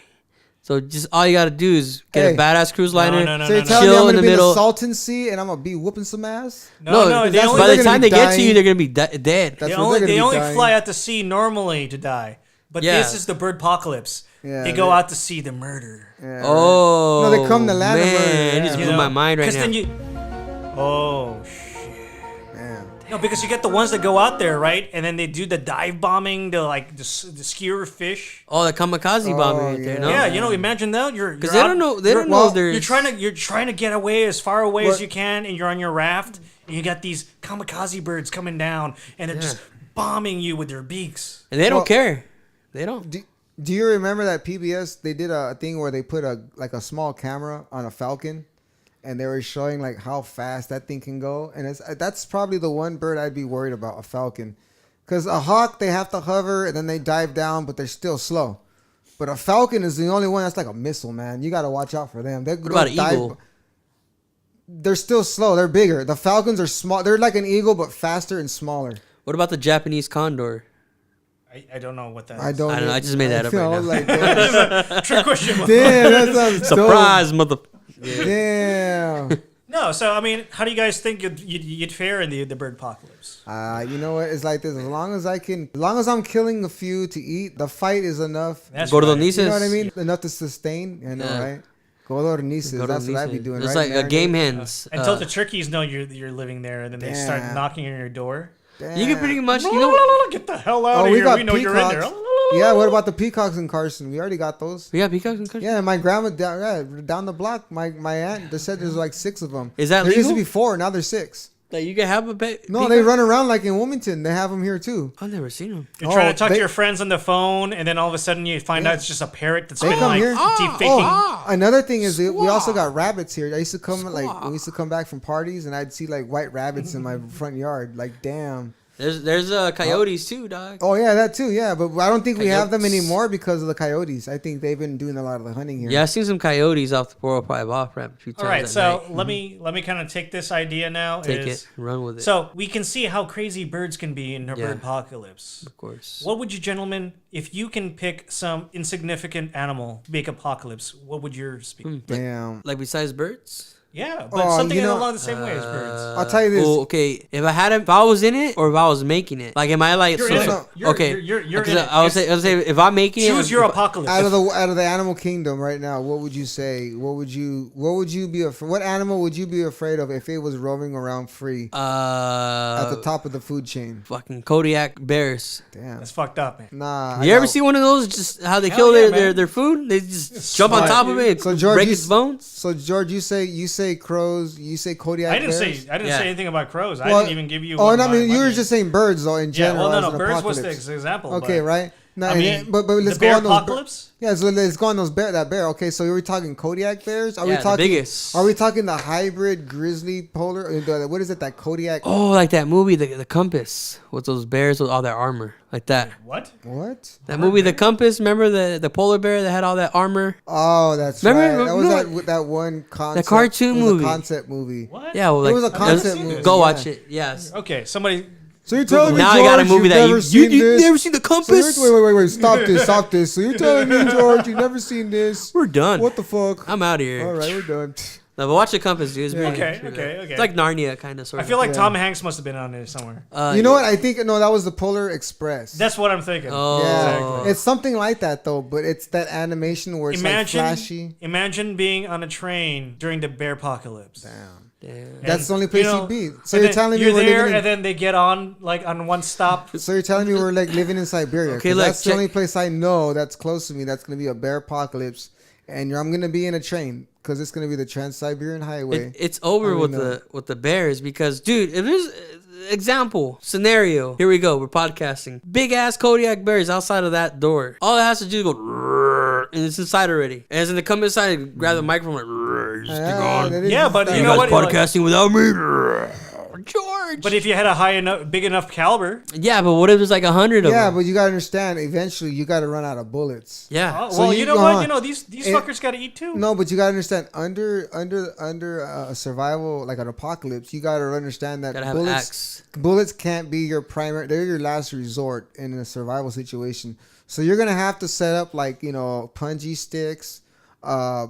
So just all you gotta do is get Hey. a badass cruise liner. No, so you're telling me Chill I'm in gonna the be in middle. the Salton Sea and I'm gonna be whooping some ass? No, they that's only, why By they're the gonna time be they get to you, dying. they're gonna be dead. That's they what only, they're gonna they be only dying. fly out to sea normally to die. But Yeah. this is the bird apocalypse. Yeah, they go out to see the murder. Yeah, Oh, No, they come to land man, and it murder, just yeah. blew my mind right 'Cause now. then you. Oh shit. man. No, because you get the ones that go out there, right, and then they do the dive bombing, the skewer fish. Oh, the kamikaze bombing right yeah. there. No, Yeah, imagine that because they don't know. They don't know well, there's. You're trying to get away as far away as What- you can, and you're on your raft, and you got these kamikaze birds coming down, and they're just bombing you with their beaks. and they don't Well- care. They don't. Do you remember that PBS? They did a thing where they put a small camera on a falcon, and they were showing like how fast that thing can go. And that's probably the one bird I'd be worried about, a falcon, because a hawk they have to hover and then they dive down, but they're still slow. But a falcon is the only one that's like a missile, man. You got to watch out for them. What about an eagle? They're still slow. They're bigger. The falcons are small. They're like an eagle, but faster and smaller. What about the Japanese condor? I don't know what that is. I don't know. I just made that up right now. Like, damn, Trick question. that sounds Surprise, mother. dope. Damn. No, so I mean, how do you guys think you'd fare in the bird apocalypse? You know what? It's like this. As long as I'm killing a few to eat, the fight is enough. That's Gordonices. You know what I mean? Enough to sustain. I know, Yeah. right? Codornices. That's what I'd be doing. It's right like now, game guys. hens. Until the turkeys know you're living there, and then they start Damn. knocking on your door. you can pretty much, Get the hell out of we here! got We know you're in there. peacocks. Yeah, what about the peacocks in Carson? We already got those. we got peacocks in country. Yeah, my grandma down the block. My aunt. They said there's like 6 of them. Is that there used to legal? be 4. Now there's 6. Like you can have a pet. No, peacock? they run around like in Wilmington. They have them here too. I've never seen them. You're trying to talk they- to your friends on the phone, and then all of a sudden you find out it's just a parrot that's They been come like here. deep faking. Another thing is we also got rabbits here. I used to come we used to come back from parties and I'd see like white rabbits in my front yard. Like damn. There's coyotes too, dog. Oh yeah, that too. Yeah, but I don't think we have them Coyotes. anymore because of the coyotes. I think they've been doing a lot of the hunting here. Yeah, I've seen some coyotes off the 405 off ramp a few times. All right, at so night. let me kind of take this idea now. Take it, run with it. So we can see how crazy birds can be in a Yeah. bird apocalypse. Of course. What would you gentlemen, if you can pick some insignificant animal to make apocalypse, what would yours be? Damn. Like besides birds? Yeah, but Oh, something you know- along the same way as birds. I'll tell you this. Oh, okay. If I was in it or if I was making it, like, am I like? You're so- in it. so- You're- okay. you're Because in it. I would say if I'm making it, Choose your if- apocalypse. Out of the animal kingdom right now, what would you say? What would you be afraid? What animal would you be afraid of if it was roaming around free at the top of the food chain? fucking Kodiak bears. Damn. That's fucked up, man. Nah. You ever see one of those? Just how they Hell kill yeah, their man. their food? They just jump on smart, top of dude. it, So, and George, break you its s- bones. So George, you say crows. You say Kodiak. I didn't bears? say Yeah. anything about crows. I Well, didn't even give you. Oh, one no, I of mean my you were names. just saying birds though in Yeah, general. well, no, as an birds was apocalypse. the example. Okay, but, right. No, I mean, but let's the go bear on those. apocalypse. Yeah, so let's go on those that bear. Okay, so are we talking Kodiak bears? Are Yeah, we the talking? biggest. Are we talking the hybrid grizzly polar? What is it? That Kodiak? Oh, like that movie, the Compass, with those bears with all their armor, like that. What? What? That movie, The Compass. Remember the polar bear that had all that armor? Oh, that's Remember- right. That was no, that one concept. cartoon it was movie. A concept movie. What? Yeah, well, It like was a concept movie. Go yeah. watch it. Yes. Okay, somebody So you're telling me, now George, I got a movie you've that never seen you this? never seen The Compass? So wait, stop this. So you're telling me, George, you've never seen this? We're done. What the fuck? I'm out of here. All right, we're done. No, but watch The Compass, dude. It's Yeah. pretty good. Okay. It's like Narnia, kind of, sort I of. feel like Yeah. Tom Hanks must have been on there somewhere. You know what? I think no, that was the Polar Express. That's what I'm thinking. Oh. yeah, Exactly. it's something like that though, but it's that animation where it's like flashy. Imagine being on a train during the bear apocalypse. Damn. Damn. That's the only place you'd be. So and you're then telling me you're we're there, living in, and then they get on like on one stop. so you're telling me we're like living in Siberia. Okay, 'Cause look, that's the check- only place I know that's close to me that's gonna be a bear apocalypse, and I'm gonna be in a train because it's gonna be the Trans-Siberian Highway. It's over I with mean, the bears because, dude, if there's example scenario, here we go. We're podcasting. Big ass Kodiak bears outside of that door. All it has to do is go, "Rrrr," and it's inside already. And as in they come inside, grab the microphone, like, "Rrrr," just stick on. that is- Yeah, but that- you You know guys what? podcasting without me, Rrrr. George. But if you had a big enough caliber, yeah, but what if there's like 100 of Yeah, them? but you gotta understand. Eventually, you gotta run out of bullets. Yeah. So well, you you know go what? on. You know these It- fuckers got to eat too. No, but you gotta understand. Under a survival like an apocalypse, you gotta understand that Gotta have axe. bullets can't be your primary. They're your last resort in a survival situation. So you're gonna have to set up like punji sticks,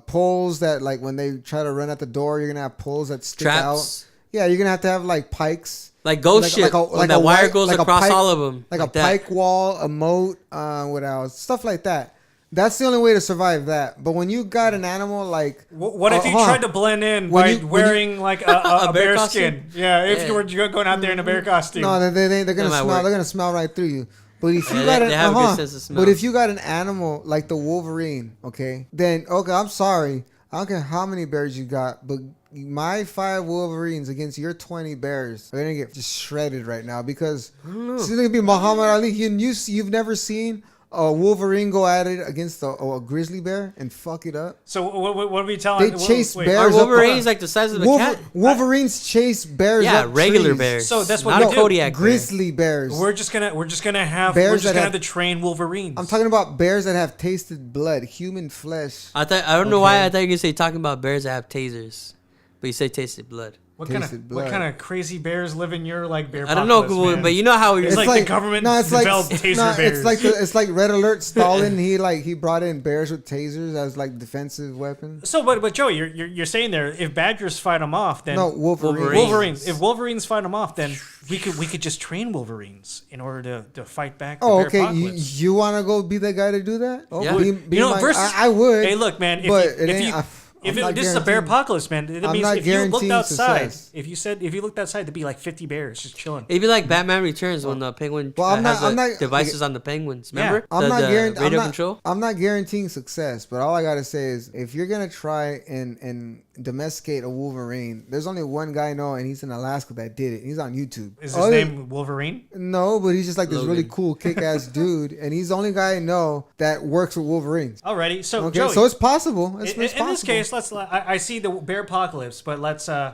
poles that like when they try to run at the door, you're gonna have poles that stick Traps. out. Yeah, you're gonna have to have like pikes. Like ghost shit. When that wire goes across all of them. Like a that. pike wall, a moat, what else? Stuff like that. That's the only way to survive that. But when you got an animal like... What if you hold on. tried to blend in When by you- wearing like a bear bear costume? skin? Yeah, if Yeah. you were going out there in a bear costume. No, they're gonna might smell. work. They're gonna smell right through you. But if you Yeah, got they have a good sense of smell. but if you got an animal like the Wolverine, okay, then okay, I'm sorry. I don't care how many bears you got, but my 5 Wolverines against your 20 bears are gonna get just shredded right now because it's gonna be Muhammad Ali. You've never seen a Wolverine go at it against a grizzly bear and fuck it up. So what are we telling? They chase wait, bears. Are Bears up- Wolverines like the size of a cat? Wolverines chase bears. Yeah, up regular trees. bears. So that's what not we a do. Kodiak bear. Grizzly bears. We're just gonna have Bears that have- the trained Wolverines. I'm talking about bears that have tasted blood, human flesh. I don't know why I thought you were gonna say talking about bears that have tasers, but you say tasted blood. What tasted blood. kind of crazy bears live in your like bear? I don't know, apocalypse, man? but you know how It's like the government developed taser bears. It's like Red Alert Stalin. He brought in bears with tasers as like defensive weapons. So, but Joey, you're saying there, if badgers fight them off, then No, Wolverines. Wolverines. If Wolverines fight them off, then we could just train Wolverines in order to fight back. The Oh, bear okay. apocalypse. You want to go be the guy to do that? Oh, Yeah. versus I would. Hey, look, man. but it ain't. If I'm not this is a bear guaranteeing- apocalypse, man, that I'm means not if you looked guaranteeing outside, success. if you looked outside, there'd be like 50 bears just chilling. It'd be like Batman Returns when the penguin Well, I'm has not- I'm the not- devices on the penguins. Remember? I'm not guaranteeing. radio control. I'm not guaranteeing success, but all I gotta say is, if you're gonna try and domesticate a Wolverine, there's only one guy I know, and he's in Alaska that did it. He's on YouTube. Is his name Wolverine? No, but he's just like this Logan. really cool, kick-ass dude, and he's the only guy I know that works with Wolverines. Alrighty, so Okay, Joey, so it's possible. It's in possible. this case, I see the bear apocalypse, but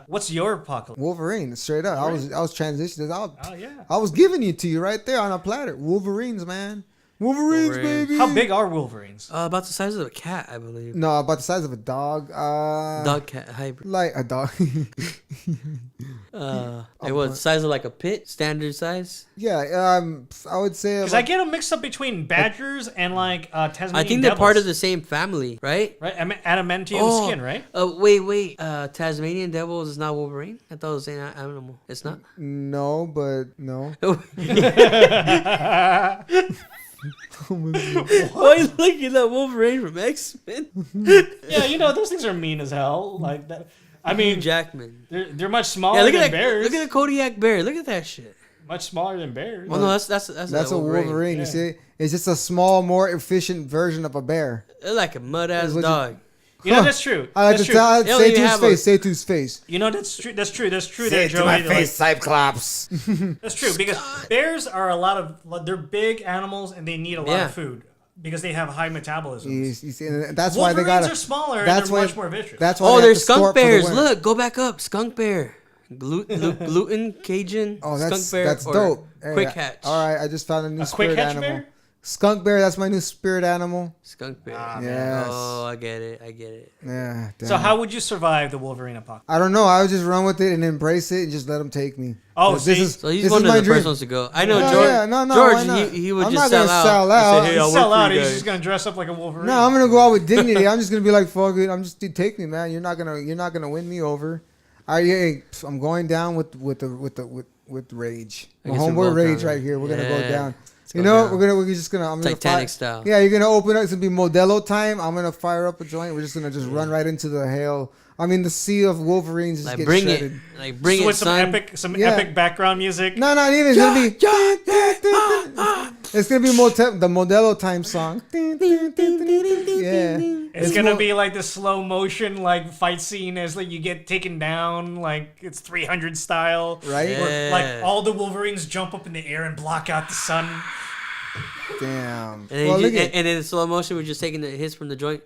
what's your apocalypse? Wolverine, straight up. I was transitioning. Oh yeah. I was giving it to you right there on a platter. Wolverines, man. Wolverines, Wolverines. baby. How big are Wolverines? About the size of a cat, I believe. No, about the size of a dog. Dog cat hybrid. Like a dog. It was size of like a pit, standard size. Yeah, I would say. Because I get them mixed up between badgers and like Tasmanian I think they're part of devils, the same family, right? right adamantium skin, right? Wait. Tasmanian devils is not Wolverine. I thought it was the same animal. It's not. No, but no. Why are you looking at Wolverine from X-Men? Yeah, those things are mean as hell. Like that. I mean, Jackman. they're much smaller Yeah, look than at that. bears. Look at the Kodiak bear. Look at that shit. Much smaller than bears. Well, no, that's That's a Wolverine. Yeah. You see, it's just a small, more efficient version of a bear. They're like a mud ass What you- dog. That's true. I like That's to true. tell. They don't Say even to his have face. Say to his face. That's true. That's true. There, Joey. Like, Cyclops. that's true because bears are they're big animals and they need a lot Yeah. of food because they have high metabolism. You see, and that's why Wolverines they got. are smaller and That's they're why. much more vicious. That's why. Oh, they have there's to store skunk it for the bears. winter. Look, go back up. Skunk bear. Gluten, Cajun, Oh, skunk bear. that's or dope. Hey, Quick hatch. All right, I just found a new quick spirit hatch animal. bear? Skunk bear, that's my new spirit animal. Skunk bear. Yes. Oh, I get it. Yeah. So damn. how would you survive the Wolverine apocalypse? I don't know. I would just run with it and embrace it and just let them take me. Oh, This see? is- So he's this one is of my the dream. first ones to go. I know No, George. yeah, no, why George, not? he would I'm just not gonna sell out. He said, hey, I'll Sell work for out. you He's guys. just gonna dress up like a Wolverine. No, I'm gonna go out with dignity. I'm just gonna be like, fuck it. Dude, take me, man. You're not gonna win me over. I'm going down with rage. I My guess we're homeboy both rage down right there. here. We're gonna go Yeah. down. Let's You go know, down. we're just gonna. I'm gonna Titanic fire, style. Yeah, you're gonna open up. It's gonna be Modelo time. I'm gonna fire up a joint. We're just gonna run right into the hail. I mean, the sea of Wolverines just Like get bring shredded. it. Like bring Just it, with son. some Yeah. epic background music. No, not even. It's gonna be. It's gonna be the Modelo time song. Yeah. It's gonna be like the slow motion like fight scene as like you get taken down like it's 300 style, Right? Yeah. Where, like all the Wolverines jump up in the air and block out the sun. Damn. And then, Well, you look just, at. and then in slow motion, we're just taking the hits from the joint.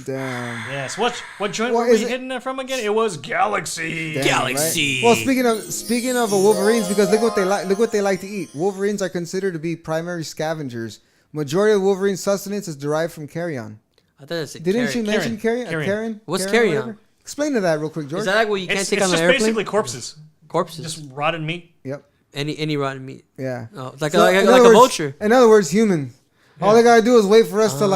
Damn. Yes. What joint Well, were is we it- hitting it from again? It was Galaxy. Damn, Galaxy. right? Well, speaking of Wolverines, because look what they like to eat. Wolverines are considered to be primary scavengers. Majority of Wolverine's sustenance is derived from carrion. I thought that's Didn't you mention carrion? Carrion. What's Carrion, carrion? whatever? Explain to that real quick, George. Is that like what you can't It's take on just the airplane? basically corpses, Corpses. just rotted meat. Yep. Any rotten meat. Yeah. Oh, it's like So, like in a other words- vulture. In other words, human. All they gotta do is wait for us to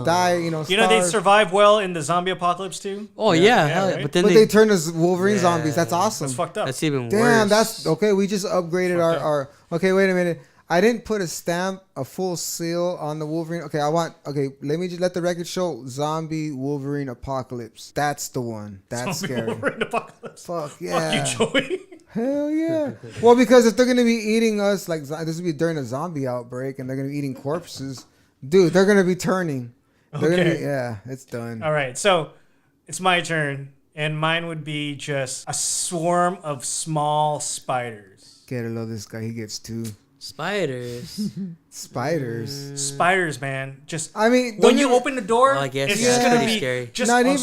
die. You know they starve. survive well in the zombie apocalypse too. Oh yeah, hell yeah. right? But then But they turn us Wolverine Yeah. zombies. That's awesome. That's fucked up. that's even Damn, worse. that's okay. We just upgraded Fucked up. our. Okay, wait a minute. I didn't put a stamp, a full seal on the Wolverine. Okay, let me just let the record show zombie Wolverine apocalypse. That's the one. That's Zombie scary. Wolverine apocalypse. Fuck yeah. Fuck you, Joey. Hell yeah. Well, because if they're gonna be eating us, like this will be during a zombie outbreak, and they're gonna be eating corpses, dude. They're gonna be turning. They're gonna Okay. be, yeah, it's done. All right, so it's my turn, and mine would be just a swarm of small spiders. Gotta love this guy. He gets two spiders. spiders. Spiders, man. Just I mean, when don't you open the door, Well, I guess, it's yeah, just that's gonna pretty be scary. just Not a, even-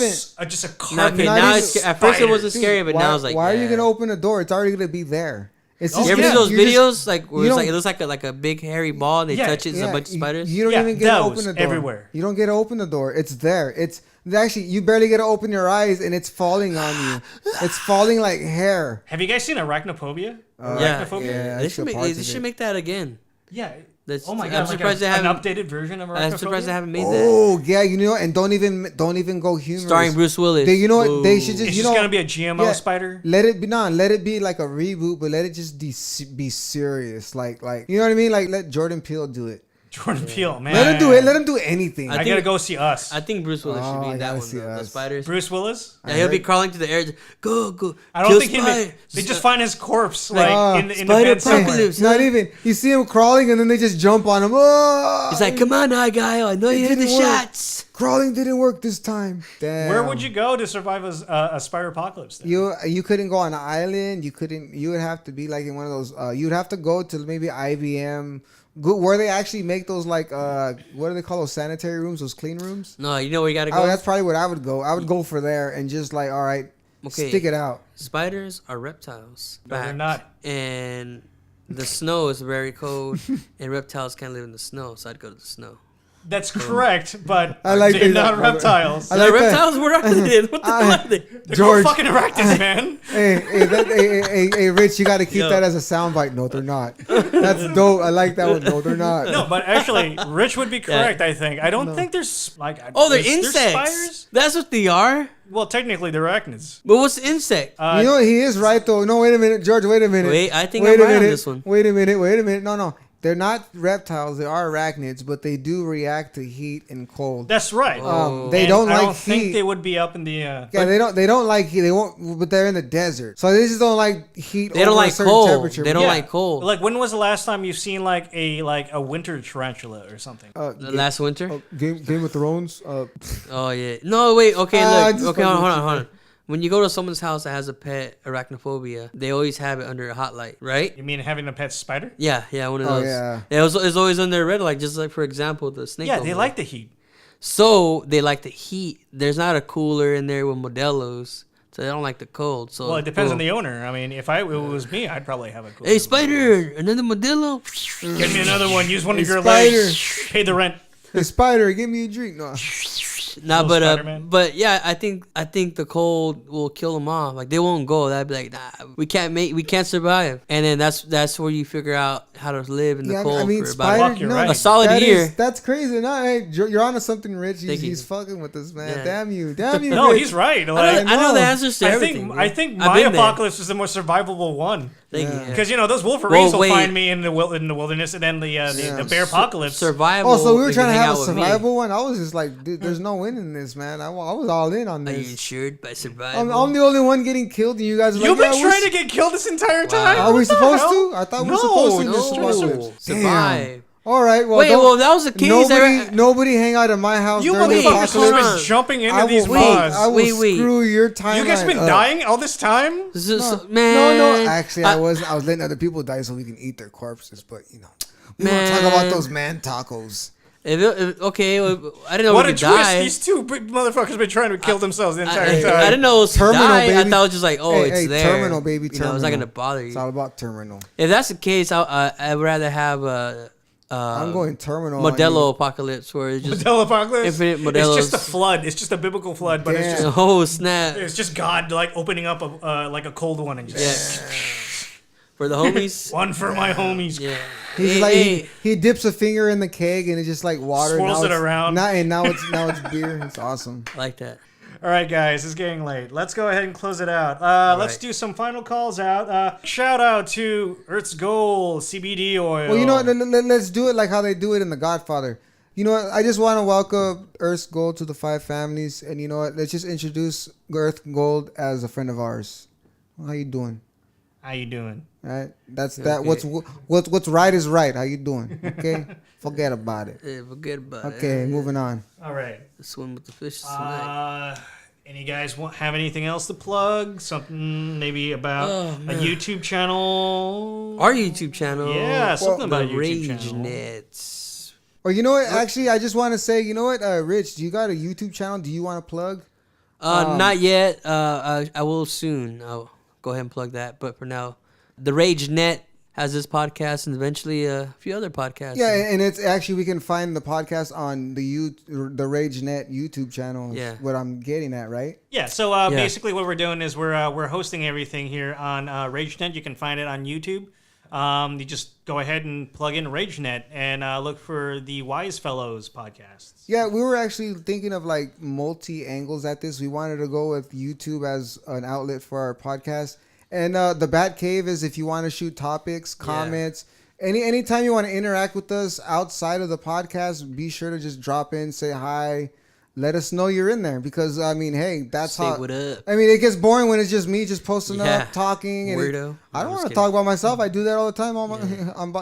just a Okay, carpet. not now even it's at first it wasn't spiders. scary, but why, now it's like why are you yeah. gonna open the door? It's already gonna be there. It's Oh, You ever yeah. see those you're just- videos like where you it's like don't- it looks like a big hairy ball and they Yeah, touch it, it's a bunch of spiders? You don't Yeah, even get to those open the door. everywhere. You don't get to open the door. It's there. It's actually you barely get to open your eyes, and it's falling on you. It's falling like hair. Have you guys seen Arachnophobia? Yeah, Arachnophobia? yeah. They that's should the make parts they of should it. make that again. Yeah. That's, Oh my I'm god! surprised like they an haven't. updated version of Arachnophobia. I'm surprised they haven't made that. Oh yeah, you know, and don't even go humorous. Starring Bruce Willis. You know what? They should just It's you just know gonna be a GMO yeah, spider. Let it be like a reboot, but let it just be serious. Like you know what I mean? Like let Jordan Peele do it. Jordan Peele, man. Let him do it. Let him do anything. I think- gotta go see Us. I think Bruce Willis should Oh, be I in that gotta one. see Though. The us. spiders. Bruce Willis. Yeah, he'll be crawling to the air. Go. I don't kill think spider. they just find his corpse like in the Spider bed somewhere. apocalypse. Not even. You see him crawling, and then they just jump on him. Oh, He's like, come on, now, guy. I know you heard the didn't work. shots. crawling didn't work this time. Damn. Where would you go to survive a spider apocalypse? Then? You couldn't go on an island. You couldn't. You would have to be like in one of those. You'd have to go to maybe IBM, where they actually make those like what do they call those sanitary rooms? Those clean rooms. No, you know where you gotta go. Oh, that's probably what I would go. I would go for there and just like, all right, Okay. stick it out. Spiders are reptiles. No, they're Fact. not. And the snow is very cold, and reptiles can't live in the snow, so I'd go to the snow. That's correct, but I like they're that. not reptiles. I like that. reptiles were arachnid. What the hell are they? They're George. called fucking arachnids, man. Hey, Rich, you got to keep Yo. that as a soundbite. No, they're not. That's dope. I like that one. No, they're not. No, but actually, Rich would be correct. I think. I don't think there's like. Oh, they're there's insects. spiders. That's what they are. Well, technically, they're arachnids. But what's insect? You know what? He is right though. No, wait a minute, George. Wait a minute. Wait, I think wait I'm a right on minute. this one. Wait a minute. No. They're not reptiles. They are arachnids, but they do react to heat and cold. That's right. They And don't I like don't think heat. they would be up in the. Yeah, they don't like heat. They won't, but they're in the desert, so they just don't like heat. They don't over a like certain cold. temperature. They don't Yeah. like cold. Like, when was the last time you've seen like a winter tarantula or something? Last winter? Game of Thrones. Oh yeah. No, wait. Okay, just look. Okay, fucking hold with on. When you go to someone's house that has a pet arachnophobia, they always have it under a hot light, right? You mean having a pet spider? Yeah, one of Oh, those. yeah. It's always under red light, just like for example the snake. Yeah, over they there. like the heat. So they like the heat. There's not a cooler in there with Modelo's. So they don't like the cold. So Well, it depends on boom. the owner. I mean, if it was me, I'd probably have a cooler. Hey, Spider, another Modelo. Get me another one. Use one of your Spider. legs. Pay the rent. Hey, Spider, give me a drink. No. Nah, Spider-Man. but yeah, I think the cold will kill them off. Like they won't go. That'd be like, nah, we can't survive. And then that's where you figure out how to live in the cold I mean, for about Spider, You're no, right. a solid year. That's crazy. No, hey, you're onto something, Rich. Thank you. He's fucking with us, man. Yeah. Damn you, damn you. No, Rich. he's right. I Like, know the know. answers to everything. I think I've my been there. apocalypse is the most survivable one. Thank Yeah. you. Because those Wolverines Well, will wait. find me in the wilderness, and then the bear apocalypse. Survival. Oh, so we were if trying you to hang have a out with me. survival one. I was just like, dude, there's no winning this, man. I was all in on Are you this. insured by survival? I'm the only one getting killed, and you guys are You've like, been yeah, trying to get killed this entire time. Are we What the supposed hell? to? I thought we were No, supposed to in no. this apocalypse. No, survive. All right. Well, Wait, don't- well, that was the case. Nobody hang out at my house You during the wait, motherfuckers hold apocalypse. on. been jumping into I these will, laws. I will Wait. screw your timeline. You guys been up. dying all this time? Man, No. Actually, I was letting other people die so we can eat their corpses. But we want to talk about those man tacos. Okay, well, I didn't know What we a could twist! die. These two motherfuckers been trying to kill themselves the entire I time. didn't know it was Terminal, die. I baby. thought it was just like, oh, it's Hey, there. terminal, baby, You know, it's not terminal. gonna bother It's you. all about terminal. If that's the case, I'd rather have a I'm going terminal. on Modelo apocalypse where it's just Modelo apocalypse. Infinite It's just Modelos. a flood. It's just a biblical flood, but it's Damn. just oh snap. it's just God like opening up a cold one and just Yeah. For the homies. one for my homies. Yeah. He's Hey, like hey. he dips a finger in the keg and it's just like water. Swirls now it it's- around. Now it's beer. It's awesome. I like that. All right, guys, it's getting late. Let's go ahead and close it out. Let's right. do some final calls out. Shout out to Earth's Gold CBD oil. Well, you know what? Let's do it like how they do it in The Godfather. You know what? I just want to welcome Earth's Gold to the 5 families, and you know what? Let's just introduce Earth Gold as a friend of ours. How you doing? How you doing? All right, that's that. Okay. What's right is right. How you doing? Okay, forget about it. Yeah, forget about it. Okay, moving on. All right. Swim with the fishes tonight. Any guys have anything else to plug? Something maybe about Oh, a man. YouTube channel? Our YouTube channel. Yeah, something the about a YouTube Rage channel. Nets. Or you know what? Actually, I just want to say, you know what, Rich? Do you got a YouTube channel? Do you want to plug? Not yet. I will soon. I'll go ahead and plug that. But for now, the Rage Net has this podcast and eventually a few other podcasts. Yeah, and it's actually we can find the podcast on the RageNet YouTube channel. Is Yeah. what I'm getting at, right? Yeah, so basically what we're doing is we're hosting everything here on RageNet. You can find it on YouTube. You just go ahead and plug in RageNet and look for the Wise Fellows podcasts. Yeah, we were actually thinking of like multi angles at this. We wanted to go with YouTube as an outlet for our podcast. And the Bat Cave is if you want to shoot topics, comments, anytime you want to interact with us outside of the podcast, be sure to just drop in, say hi, let us know you're in there because I mean, hey, that's Say how. what up. I mean, it gets boring when it's just me just posting Yeah. up, talking. And Weirdo. I don't I'm want just to talk about myself. I do that all the time.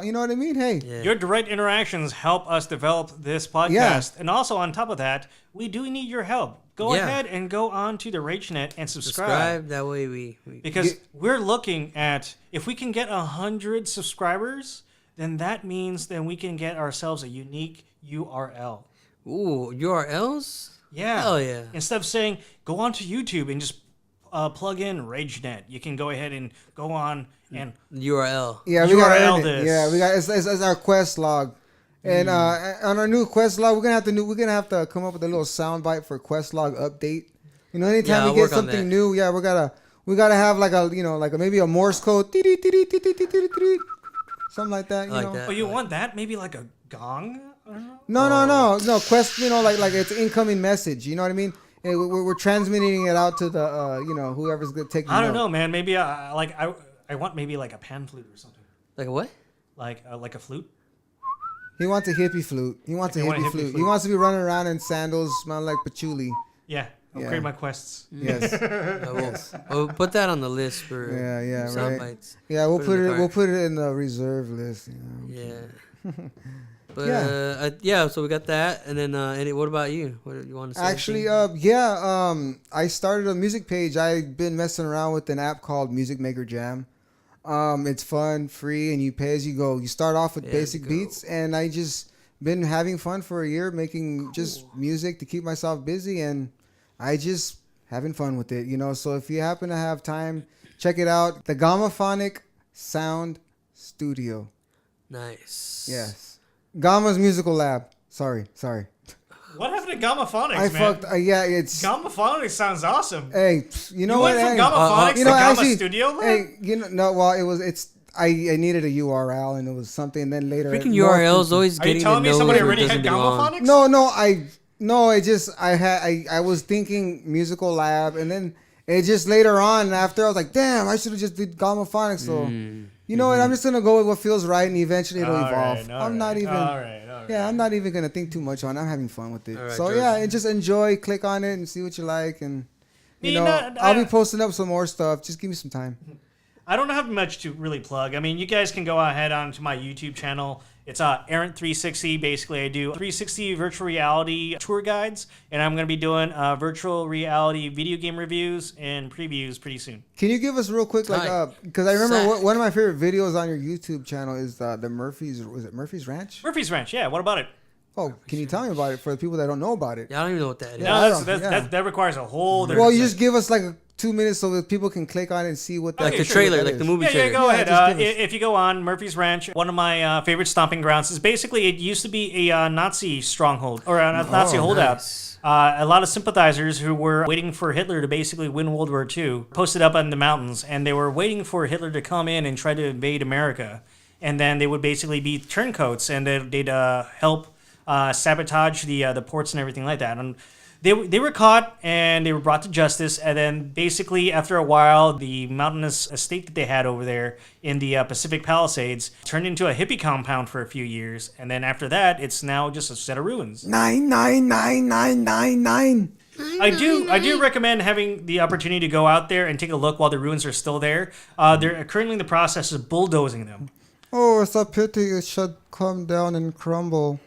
You know what I mean? Hey. Yeah. Your direct interactions help us develop this podcast. Yeah. And also on top of that, we do need your help. Go Yeah. ahead and go on to the RageNet and subscribe. Subscribe. That way we Because we're looking at, if we can get 100 subscribers, then that means then we can get ourselves a unique URL. Ooh, URLs? Yeah. Hell yeah. Instead of saying, go on to YouTube and just plug in RageNet, you can go ahead and go on and URL. Yeah, we got URL to this. Yeah, we got it's our quest log, and on our new quest log, we're gonna have to come up with a little sound bite for quest log update. You know, anytime Yeah, we I'll get work on something that. new, yeah, we gotta have like a maybe a Morse code, something like that. You I like know? that. oh, you want that? Maybe like a gong? I don't know. No. Quest, like it's incoming message. You know what I mean? And we're transmitting it out to the whoever's gonna take. I don't know, man. Maybe I want maybe like a pan flute or something. Like a what? Like a flute. He wants a hippie flute. He wants a You want a hippie hippie flute. He flute. wants to be running around in sandals, smell like patchouli. Yeah. Upgrade Yeah. my quests. Yes. We'll put that on the list for Yeah, sound right. bites. Yeah, we'll Put it in the we'll cart. put it in the reserve list. You know. Yeah. But yeah, so we got that, and then what about you? What do you want to say? Actually, anything? I started a music page. I've been messing around with an app called Music Maker Jam. It's fun, free, and you pay as you go. You start off with basic go. beats, and I just been having fun for a year making just music to keep myself busy, and I just having fun with it. So if you happen to have time, check it out. The Gammaphonic Sound Studio. Nice. Yes. Gamma's Musical Lab. Sorry. What happened to Gammaphonics, I man? fucked. Yeah, it's. Gammaphonics sounds awesome. Hey, you know what? Went from Hey, Gammaphonics to Gamma actually, Studio Lab? hey, no. Well, I needed a URL and it was something. And then later, Freaking URLs always Are you getting telling to me know somebody where it already had doesn't belong. Gammaphonics? No. I was thinking Musical Lab, and then it just later on after I was like, damn, I should have just did Gammaphonics. So you know what? I'm just gonna go with what feels right, and eventually it'll evolve. I'm not even. All right. Yeah, I'm not even gonna think too much on it. I'm having fun with it. All right, So George. yeah, and just enjoy, click on it, and see what you like, and You know, I'll be posting up some more stuff. Just give me some time. I don't have much to really plug. I mean, you guys can go ahead onto my YouTube channel. It's Errant360. Basically, I do 360 virtual reality tour guides, and I'm going to be doing virtual reality video game reviews and previews pretty soon. Can you give us real quick, because I remember one of my favorite videos on your YouTube channel is the Murphy's. Was it Murphy's Ranch? Murphy's Ranch, yeah. What about it? Oh, can you tell me about it for the people that don't know about it? Yeah, I don't even know what that is. No, Yeah, that requires a whole different Well, you set. just give us like 2 minutes so that people can click on it and see what Like Okay, the sure, trailer, what that like the is. movie Yeah, trailer. go ahead. just give us- If you go on Murphy's Ranch, one of my favorite stomping grounds is basically it used to be a Nazi stronghold or a Nazi holdout. nice. A lot of sympathizers who were waiting for Hitler to basically win World War II posted up in the mountains, and they were waiting for Hitler to come in and try to invade America. And then they would basically be turncoats, and they'd help sabotage the ports and everything like that. And they were caught and they were brought to justice. And then basically after a while, the mountainous estate that they had over there in the Pacific Palisades turned into a hippie compound for a few years. And then after that, it's now just a set of ruins. 99999. I do recommend having the opportunity to go out there and take a look while the ruins are still there. They're currently in the process of bulldozing them. Oh, it's a pity it should come down and crumble.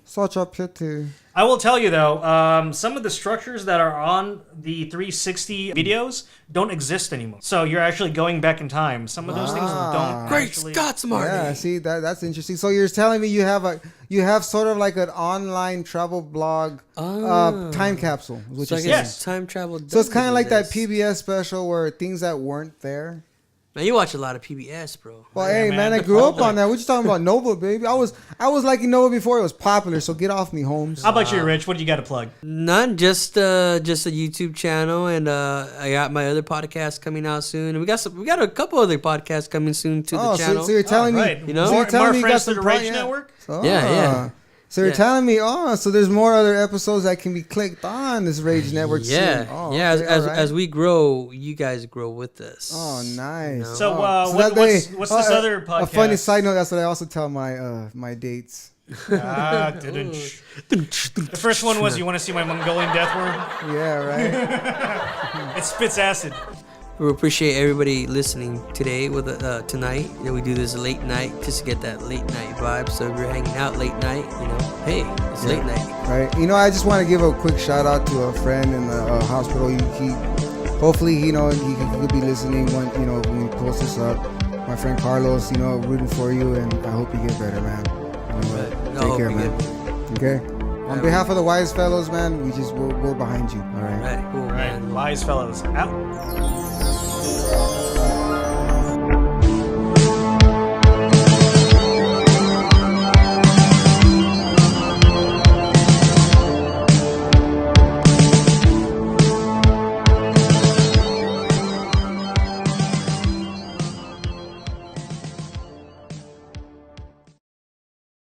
Such a pity. I will tell you though, some of the structures that are on the 360 videos don't exist anymore. So you're actually going back in time. Some of those things don't. Great actually... Scots, Marty. Yeah, see that's interesting. So you're telling me you have sort of like an online travel blog time capsule, is what So you're I saying. guess time travel. So it's kind of like that exist. PBS special where things that weren't there. Man, you watch a lot of PBS, bro. Well, Yeah, hey, man, I the grew up public. on that. What you talking about, Nova, baby? I was liking Nova before it was popular. So get off me, Holmes. How about you, Rich? What do you got to plug? None, just a YouTube channel, and I got my other podcast coming out soon, and we got a couple other podcasts coming soon to the channel. So you're telling me, Right. You know? so you're telling more me you got friends to some the Rage Network? Oh. Yeah. So you're Yeah. telling me, so there's more other episodes that can be clicked on this Rage Network. yeah, soon. Oh, yeah. okay, As all right. as we grow, you guys grow with us. Oh, nice. So, Oh. what's this other podcast? A funny side note. That's what I also tell my my dates. The first one was, you want to see my Mongolian death worm? Yeah, right. It spits acid. We appreciate everybody listening today with tonight. You know, we do this late night just to get that late night vibe. So if you're hanging out late night, hey, it's late night. Right. I just want to give a quick shout out to a friend in the hospital. He hopefully he could be listening when we post this up. My friend Carlos, rooting for you, and I hope you get better, man. Take care, man. Okay. On behalf of the Wise Fellows, man, we're behind you. All right. All right, cool, All right, man. Wise Fellows out.